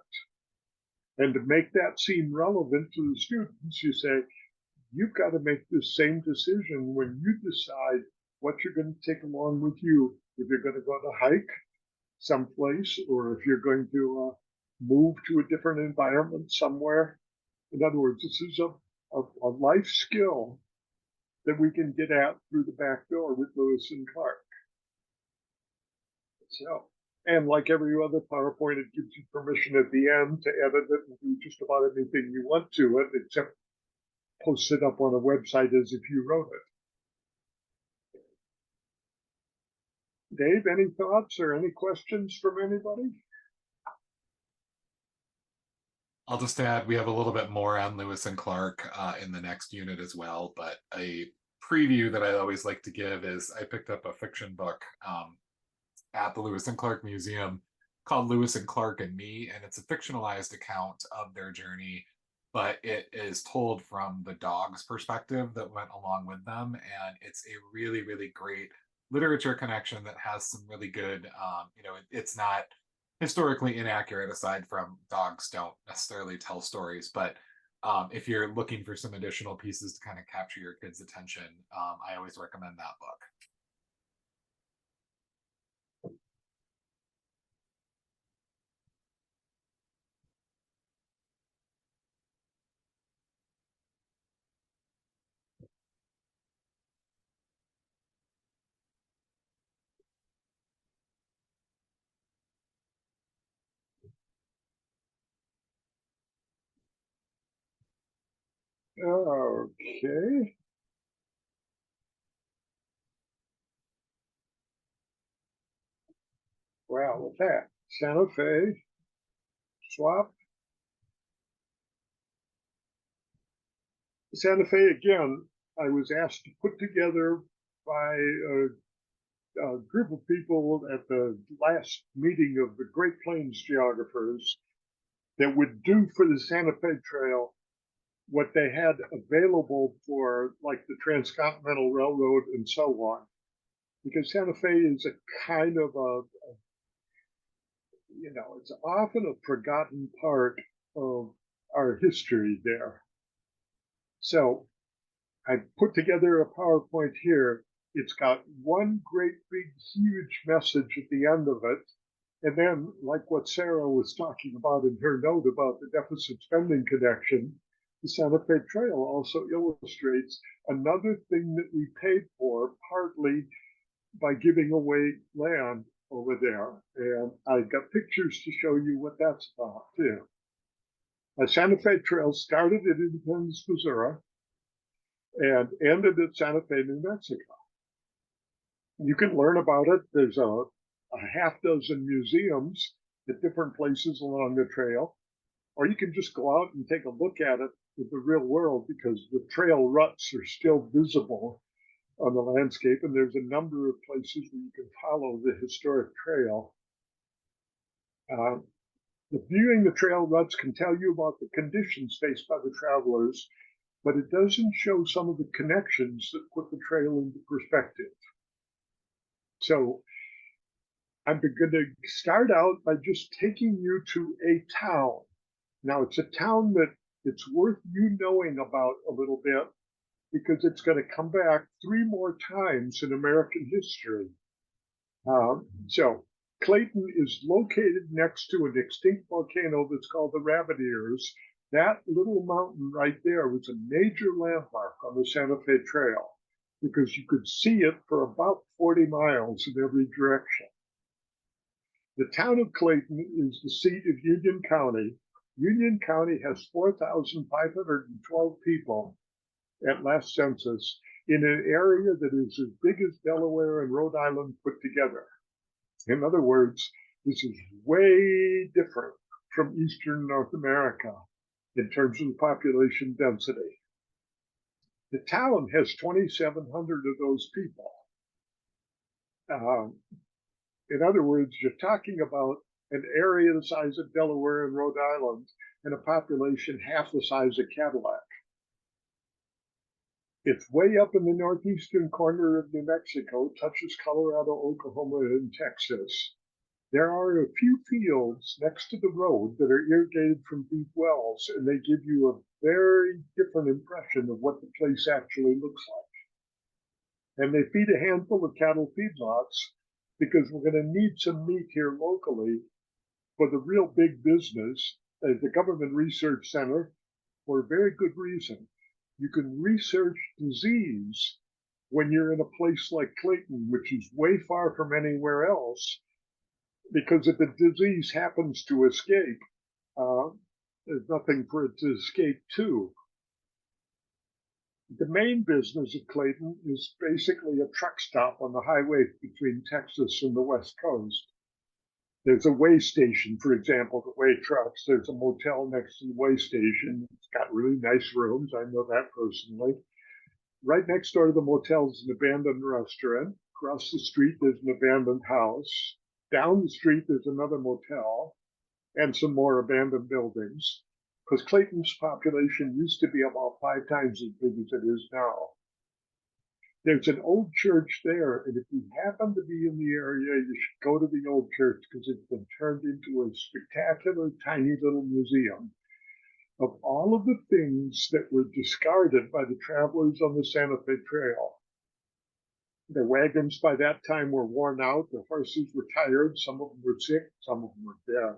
And to make that seem relevant to the students, you say, you've got to make the same decision when you decide what you're going to take along with you. If you're going to go to hike someplace, or if you're going to move to a different environment somewhere. In other words, this is a life skill that we can get at through the back door with Lewis and Clark. So, and like every other PowerPoint, it gives you permission at the end to edit it and do just about anything you want to it, except post it up on a website as if you wrote it. Dave, any thoughts or any questions from anybody? I'll just add, we have a little bit more on Lewis and Clark in the next unit as well, but a preview that I always like to give is I picked up a fiction book at the Lewis and Clark Museum called Lewis and Clark and Me, and it's a fictionalized account of their journey, but it is told from the dog's perspective that went along with them, and it's a really, really great literature connection that has some really good, it's not historically inaccurate, aside from dogs don't necessarily tell stories. But if you're looking for some additional pieces to kind of capture your kids' attention, I always recommend that book. Okay. Well, with that, Santa Fe, swap. Santa Fe, again, I was asked to put together by a group of people at the last meeting of the Great Plains geographers that would do for the Santa Fe Trail what they had available for, like, the Transcontinental Railroad and so on. Because Santa Fe is a kind of it's often a forgotten part of our history there. So I put together a PowerPoint here. It's got one great big huge message at the end of it. And then, like what Sarah was talking about in her note about the deficit spending connection, the Santa Fe Trail also illustrates another thing that we paid for, partly by giving away land over there. And I got pictures to show you what that's about too. The Santa Fe Trail started at Independence, Missouri, and ended at Santa Fe, New Mexico. You can learn about it. There's a half dozen museums at different places along the trail, or you can just go out and take a look at it with the real world, because the trail ruts are still visible on the landscape, and there's a number of places where you can follow the historic trail. The viewing the trail ruts can tell you about the conditions faced by the travelers, but it doesn't show some of the connections that put the trail into perspective. So I'm going to start out by just taking you to a town. Now, it's a town that it's worth you knowing about a little bit, because it's going to come back 3 more times in American history. So Clayton is located next to an extinct volcano that's called the Rabbit Ears. That little mountain right there was a major landmark on the Santa Fe Trail, because you could see it for about 40 miles in every direction. The town of Clayton is the seat of Union County. Union County has 4,512 people at last census, in an area that is as big as Delaware and Rhode Island put together. In other words, this is way different from Eastern North America in terms of the population density. The town has 2,700 of those people. In other words, you're talking about an area the size of Delaware and Rhode Island and a population half the size of Cadillac. It's way up in the northeastern corner of New Mexico, touches Colorado, Oklahoma, and Texas. There are a few fields next to the road that are irrigated from deep wells, and they give you a very different impression of what the place actually looks like. And they feed a handful of cattle feedlots, because we're going to need some meat here locally for the real big business, the Government Research Center, for a very good reason. You can research disease when you're in a place like Clayton, which is way far from anywhere else, because if the disease happens to escape, there's nothing for it to escape to. The main business of Clayton is basically a truck stop on the highway between Texas and the West Coast. There's a way station, for example, to weigh trucks. There's a motel next to the way station. It's got really nice rooms. I know that personally. Right next door to the motel is an abandoned restaurant. Across the street, there's an abandoned house. Down the street, there's another motel and some more abandoned buildings, because Clayton's population used to be about 5 times as big as it is now. There's an old church there, and if you happen to be in the area, you should go to the old church because it's been turned into a spectacular, tiny little museum of all of the things that were discarded by the travelers on the Santa Fe Trail. The wagons by that time were worn out, the horses were tired, some of them were sick, some of them were dead.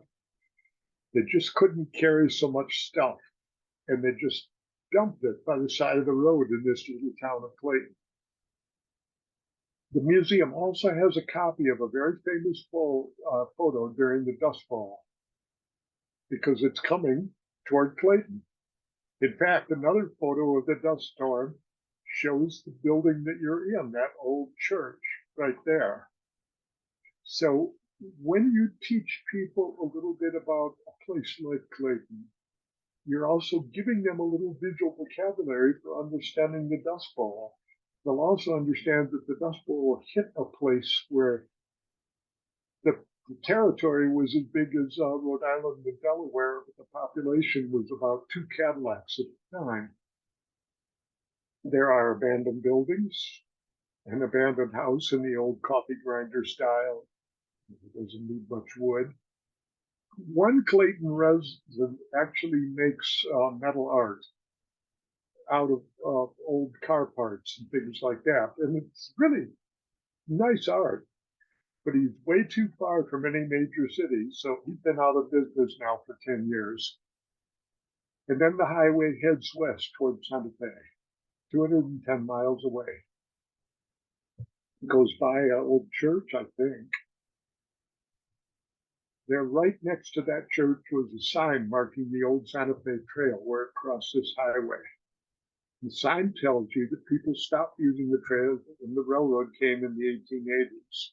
They just couldn't carry so much stuff, and they just dumped it by the side of the road in this little town of Clayton. The museum also has a copy of a very famous photo during the Dust Bowl because it's coming toward Clayton. In fact, another photo of the dust storm shows the building that you're in, that old church right there. So when you teach people a little bit about a place like Clayton, you're also giving them a little visual vocabulary for understanding the Dust Bowl. They'll also understand that the Dust Bowl hit a place where the territory was as big as Rhode Island and Delaware, but the population was about 2 Cadillacs at the time. There are abandoned buildings, an abandoned house in the old coffee grinder style. It doesn't need much wood. One Clayton resident actually makes metal art out of old car parts and things like that. And it's really nice art, but he's way too far from any major city, so he's been out of business now for 10 years. And then the highway heads west toward Santa Fe, 210 miles away. It goes by an old church, I think. There, right next to that church, was a sign marking the old Santa Fe Trail where it crossed this highway. The sign tells you that people stopped using the trail when the railroad came in the 1880s.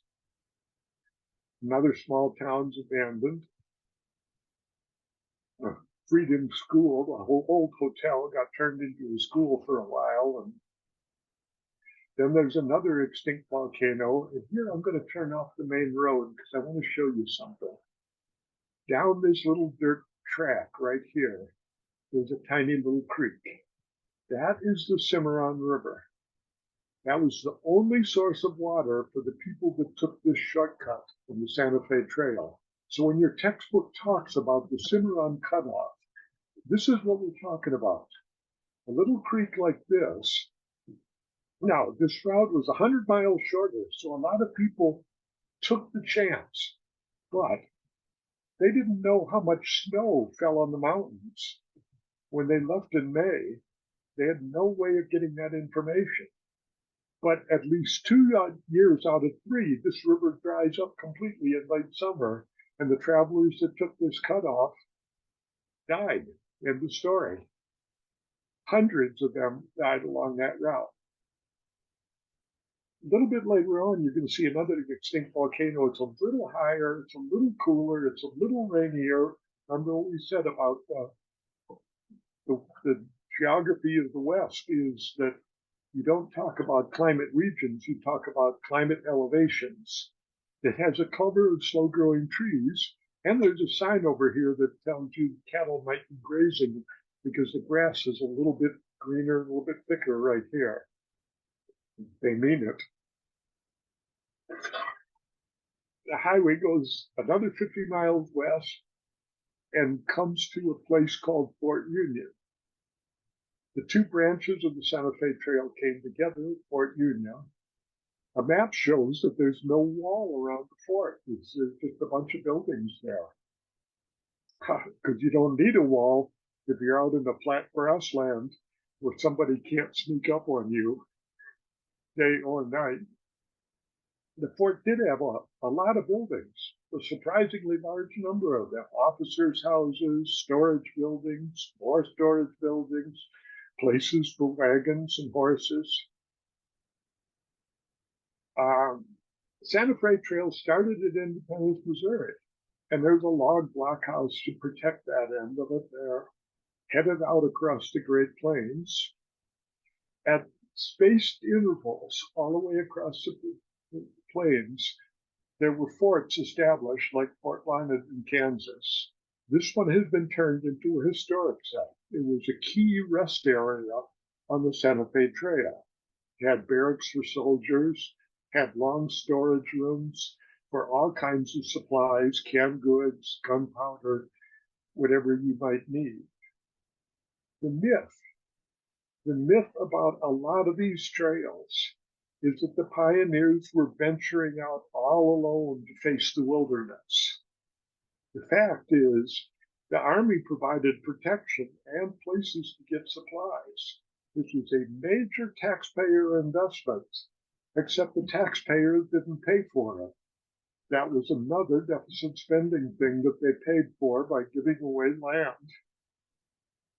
Another small town's abandoned. Freedom School, the whole old hotel, got turned into a school for a while. And then there's another extinct volcano. And here I'm going to turn off the main road because I want to show you something. Down this little dirt track right here, there's a tiny little creek. That is the Cimarron River. That was the only source of water for the people that took this shortcut from the Santa Fe Trail. So when your textbook talks about the Cimarron cutoff, this is what we're talking about. A little creek like this. Now, this route was 100 miles shorter, so a lot of people took the chance, but they didn't know how much snow fell on the mountains. When they left in May, they had no way of getting that information. But at least 2 years out of 3, this river dries up completely in late summer, and the travelers that took this cutoff died. End of story. Hundreds of them died along that route. A little bit later on, you're going to see another extinct volcano. It's a little higher, it's a little cooler, it's a little rainier. Remember what we said about the geography of the West is that you don't talk about climate regions, you talk about climate elevations. It has a cover of slow-growing trees, and there's a sign over here that tells you cattle might be grazing because the grass is a little bit greener, a little bit thicker right here. They mean it. The highway goes another 50 miles west and comes to a place called Fort Union. The 2 branches of the Santa Fe Trail came together at Fort Union. A map shows that there's no wall around the fort. There's just a bunch of buildings there. Because you don't need a wall if you're out in the flat grassland where somebody can't sneak up on you day or night. The fort did have a lot of buildings, a surprisingly large number of them. Officers' houses, storage buildings, more storage buildings, places for wagons and horses. Santa Fe Trail started at Independence, Missouri, and there's a log blockhouse to protect that end of it there, headed out across the Great Plains. At spaced intervals all the way across the plains, there were forts established like Fort Larned in Kansas. This one has been turned into a historic site. It was a key rest area on the Santa Fe Trail. had barracks for soldiers, had long storage rooms for all kinds of supplies, canned goods, gunpowder, whatever you might need. The myth about a lot of these trails is that the pioneers were venturing out all alone to face the wilderness. The fact is, the Army provided protection and places to get supplies. This was a major taxpayer investment, except the taxpayers didn't pay for it. That was another deficit spending thing that they paid for by giving away land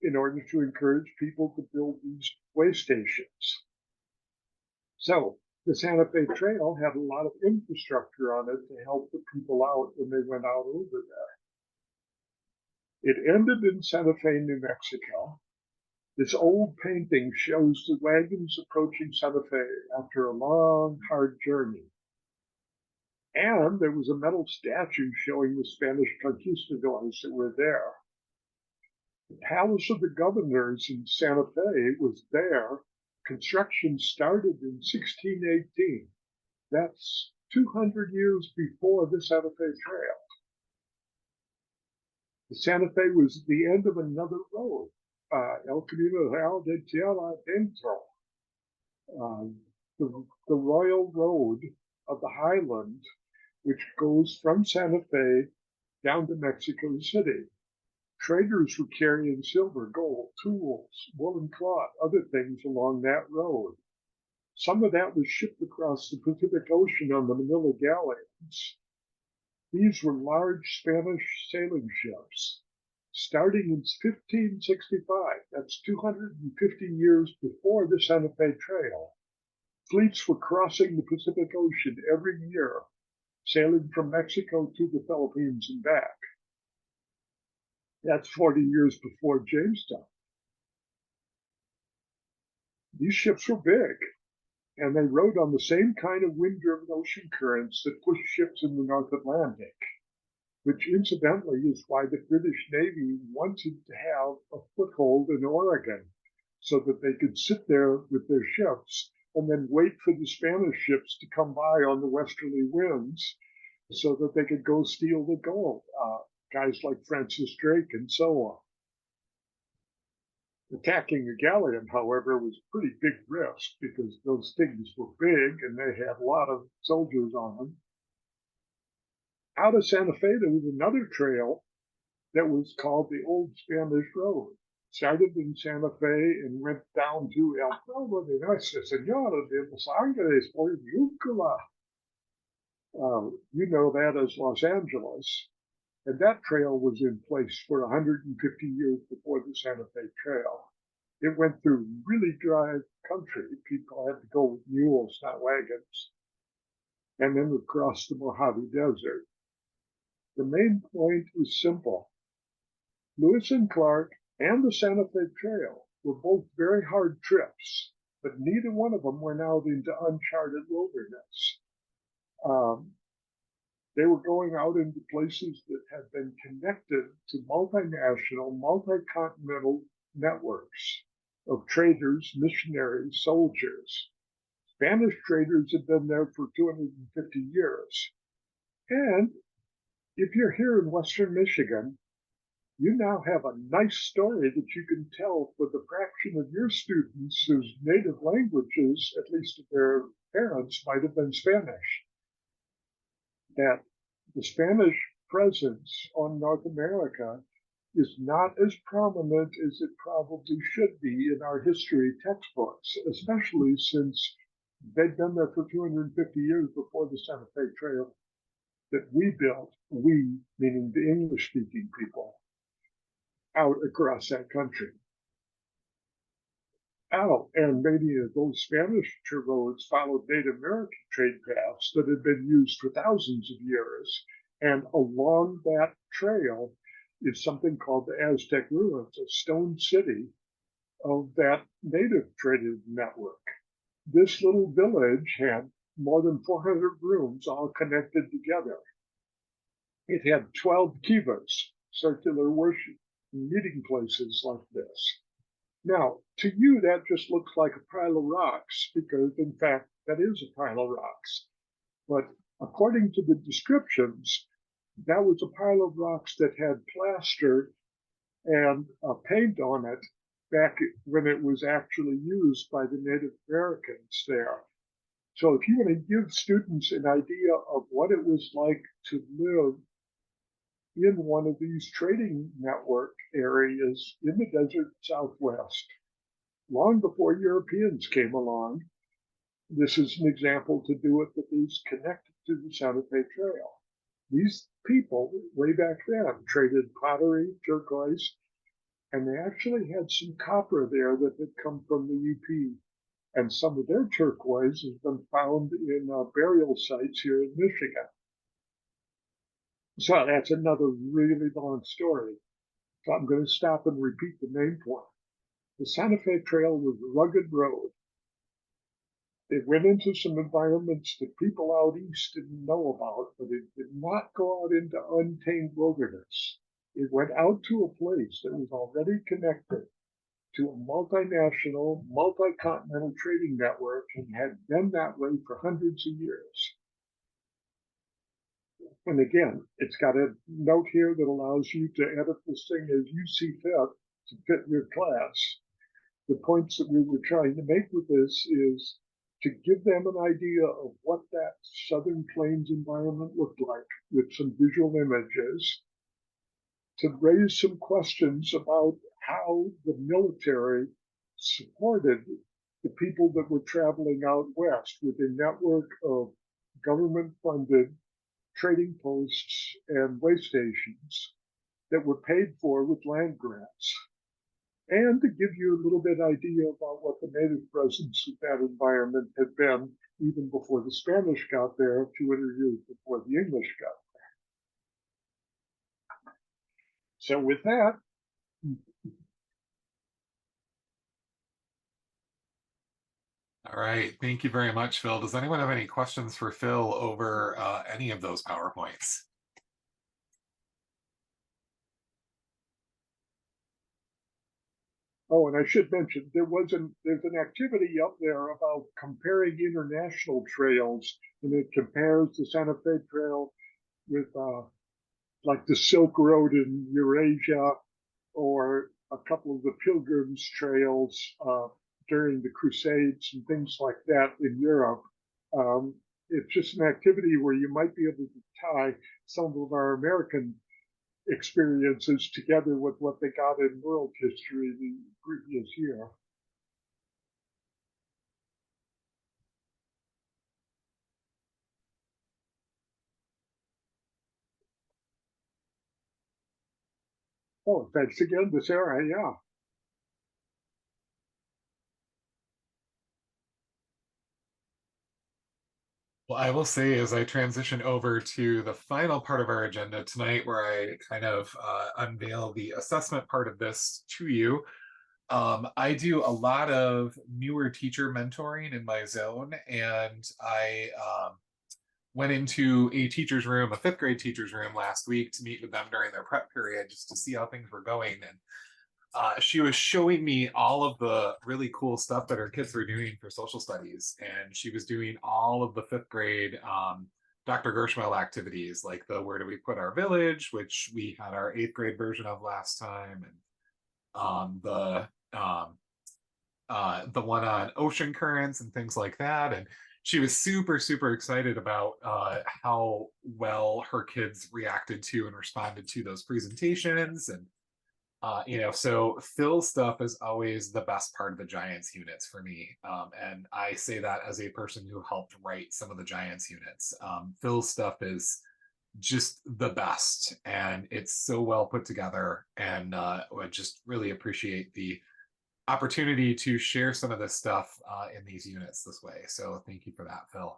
in order to encourage people to build these way stations. So the Santa Fe Trail had a lot of infrastructure on it to help the people out when they went out over there. It ended in Santa Fe, New Mexico. This old painting shows the wagons approaching Santa Fe after a long, hard journey. And there was a metal statue showing the Spanish conquistadors that were there. The Palace of the Governors in Santa Fe was there. Construction started in 1618. That's 200 years before the Santa Fe Trail. The Santa Fe was the end of another road, El Camino Real de Tierra Adentro, the Royal Road of the Highland, which goes from Santa Fe down to Mexico City. Traders were carrying silver, gold, tools, woolen cloth, other things along that road. Some of that was shipped across the Pacific Ocean on the Manila galleons. These were large Spanish sailing ships. Starting in 1565, that's 250 years before the Santa Fe Trail, fleets were crossing the Pacific Ocean every year, sailing from Mexico to the Philippines and back. That's 40 years before Jamestown. These ships were big, and they rode on the same kind of wind-driven ocean currents that push ships in the North Atlantic, which incidentally is why the British Navy wanted to have a foothold in Oregon, so that they could sit there with their ships and then wait for the Spanish ships to come by on the westerly winds so that they could go steal the gold. Guys like Francis Drake and so on. Attacking a galleon, however, was a pretty big risk because those things were big and they had a lot of soldiers on them. Out of Santa Fe, there was another trail that was called the Old Spanish Road. Started in Santa Fe and went down to El Pueblo de Nuestra Señora de Los Ángeles or Yucula. You know that as Los Angeles. And that trail was in place for 150 years before the Santa Fe Trail. It went through really dry country. People had to go with mules, not wagons. And then would cross the Mojave Desert. The main point is simple. Lewis and Clark and the Santa Fe Trail were both very hard trips, but neither one of them went out into uncharted wilderness. They were going out into places that had been connected to multinational, multi-continental networks of traders, missionaries, soldiers. Spanish traders had been there for 250 years. And if you're here in Western Michigan, you now have a nice story that you can tell for the fraction of your students whose native languages, at least their parents, might have been Spanish. That the Spanish presence on North America is not as prominent as it probably should be in our history textbooks, especially since they'd been there for 250 years before the Santa Fe Trail that we built, we meaning the English-speaking people, out across that country. And many of those Spanish roads followed Native American trade paths that had been used for thousands of years. And along that trail is something called the Aztec Ruins, a stone city of that native trading network. This little village had more than 400 rooms all connected together. It had 12 kivas, circular worship meeting places like this. Now, to you, that just looks like a pile of rocks because, in fact, that is a pile of rocks. But according to the descriptions, that was a pile of rocks that had plaster and paint on it back when it was actually used by the Native Americans there. So if you want to give students an idea of what it was like to live in one of these trading network areas in the desert Southwest, long before Europeans came along, this is an example to do it that is connected to the Santa Fe Trail. These people, way back then, traded pottery, turquoise, and they actually had some copper there that had come from the UP. And some of their turquoise has been found in burial sites here in Michigan. So that's another really long story. So I'm going to stop and repeat the main point. The Santa Fe Trail was a rugged road. It went into some environments that people out east didn't know about, but it did not go out into untamed wilderness. It went out to a place that was already connected to a multinational, multi-continental trading network and had been that way for hundreds of years. And again, it's got a note here that allows you to edit this thing as you see fit to fit your class. The points that we were trying to make with this is to give them an idea of what that Southern Plains environment looked like with some visual images, to raise some questions about how the military supported the people that were traveling out west with a network of government-funded trading posts and way stations that were paid for with land grants, and to give you a little bit idea about what the native presence of that environment had been even before the Spanish got there, 200 years before the English got there. So with that, All right, thank you very much, Phil. Does anyone have any questions for Phil over any of those PowerPoints? oh, and I should mention there's an activity up there about comparing international trails, and it compares the Santa Fe Trail with like the Silk Road in Eurasia, or a couple of the Pilgrims trails during the Crusades and things like that in Europe. It's just an activity where you might be able to tie some of our American experiences together with what they got in world history the previous year. Oh, thanks again to Sarah. Yeah. Well, I will say as I transition over to the final part of our agenda tonight, where I kind of unveil the assessment part of this to you, I do a lot of newer teacher mentoring in my zone, and I went into a teacher's room, a fifth grade teacher's room last week to meet with them during their prep period just to see how things were going. And she was showing me all of the really cool stuff that her kids were doing for social studies. And she was doing all of the fifth grade Dr. Gershwell activities, like the Where Do We Put Our Village, which we had our eighth grade version of last time, and the one on ocean currents and things like that. And she was super, super excited about how well her kids reacted to and responded to those presentations. And so Phil stuff is always the best part of the Giants units for me. And I say that as a person who helped write some of the Giants units. Phil's stuff is just the best, and it's so well put together. And I just really appreciate the opportunity to share some of this stuff in these units this way. So thank you for that, Phil.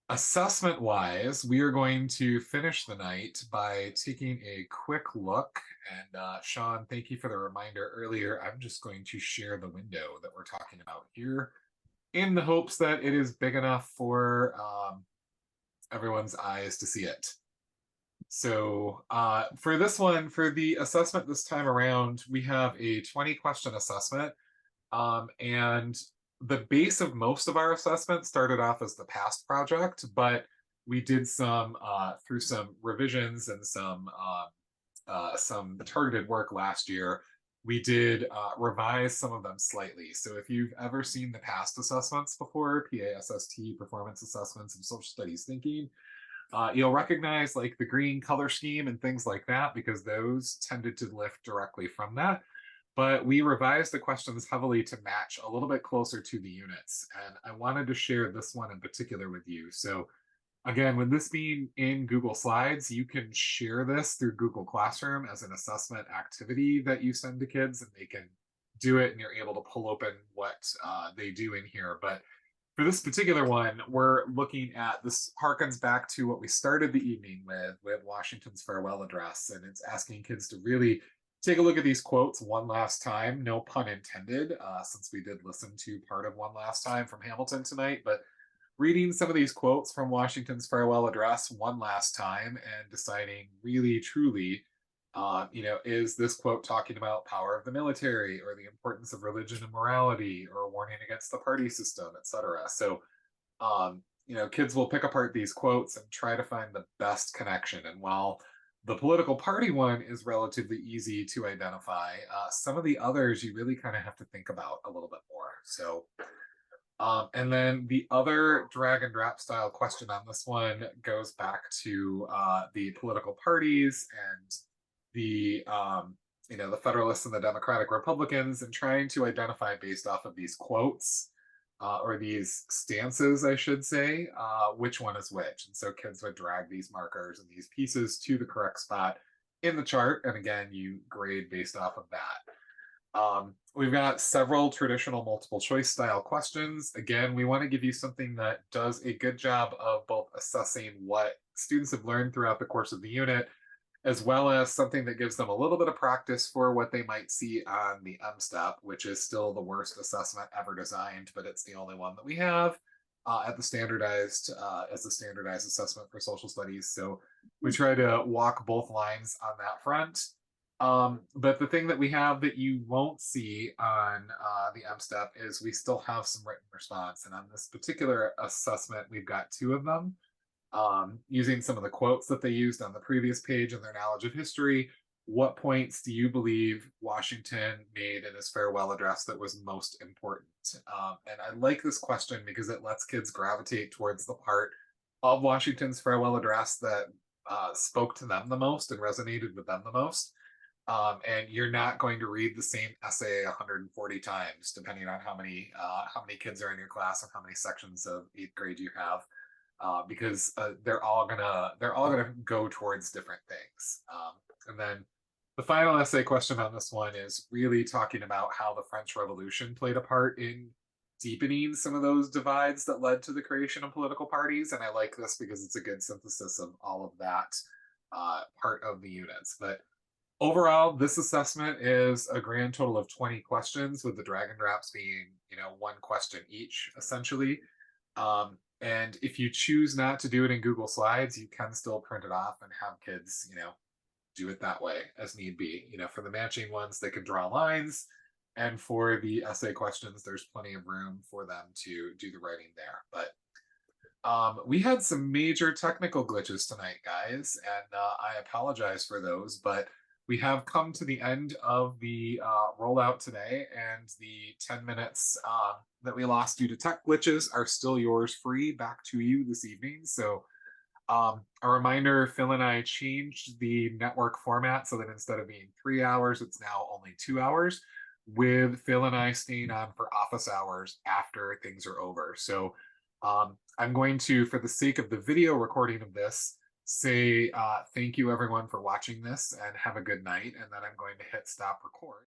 Assessment wise, we are going to finish the night by taking a quick look. And Sean, thank you for the reminder earlier. I'm just going to share the window that we're talking about here in the hopes that it is big enough for everyone's eyes to see it. So for this one, for the assessment this time around, we have a 20 question assessment. And the base of most of our assessment started off as the past project, but we did some through some revisions and some targeted work last year. We did revise some of them slightly. So if you've ever seen the past assessments before, PASST, performance assessments of social studies thinking, you'll recognize like the green color scheme and things like that because those tended to lift directly from that. But we revised the questions heavily to match a little bit closer to the units. And I wanted to share this one in particular with you. So again, with this being in Google Slides, you can share this through Google Classroom as an assessment activity that you send to kids, and they can do it, and you're able to pull open what they do in here. But for this particular one, we're looking at this harkens back to what we started the evening with Washington's farewell address, and it's asking kids to really take a look at these quotes one last time, no pun intended, since we did listen to part of One Last Time from Hamilton tonight, but reading some of these quotes from Washington's farewell address one last time and deciding really truly, is this quote talking about power of the military or the importance of religion and morality or a warning against the party system, etc. So, kids will pick apart these quotes and try to find the best connection. And while the political party one is relatively easy to identify, some of the others you really kind of have to think about a little bit more. So, and then the other drag and drop style question on this one goes back to the political parties and the Federalists and the Democratic Republicans, and trying to identify based off of these quotes or these stances, I should say, which one is which. And so kids would drag these markers and these pieces to the correct spot in the chart. And again, you grade based off of that. We've got several traditional multiple choice style questions. Again, we want to give you something that does a good job of both assessing what students have learned throughout the course of the unit, as well as something that gives them a little bit of practice for what they might see on the M-STEP, which is still the worst assessment ever designed, but it's the only one that we have at the standardized as the standardized assessment for social studies. So we try to walk both lines on that front. But the thing that we have that you won't see on the M-STEP is we still have some written response. And on this particular assessment, we've got two of them. Using some of the quotes that they used on the previous page and their knowledge of history, what points do you believe Washington made in his farewell address that was most important? And I like this question because it lets kids gravitate towards the part of Washington's farewell address that spoke to them the most and resonated with them the most. And you're not going to read the same essay 140 times, depending on how many kids are in your class and how many sections of 8th grade you have. Because they're all gonna go towards different things. And then the final essay question on this one is really talking about how the French Revolution played a part in deepening some of those divides that led to the creation of political parties. And I like this because it's a good synthesis of all of that part of the units. But overall, this assessment is a grand total of 20 questions, with the drag and drops being, one question each, essentially. And if you choose not to do it in Google Slides, you can still print it off and have kids, do it that way as need be. For the matching ones, they can draw lines. And for the essay questions, there's plenty of room for them to do the writing there. But we had some major technical glitches tonight, guys, and I apologize for those, but we have come to the end of the rollout today, and the 10 minutes that we lost due to tech glitches are still yours free back to you this evening. So a reminder, Phil and I changed the network format so that instead of being 3 hours, it's now only 2 hours, with Phil and I staying on for office hours after things are over. So I'm going to, for the sake of the video recording of this, say thank you everyone for watching this and have a good night, and then I'm going to hit stop record.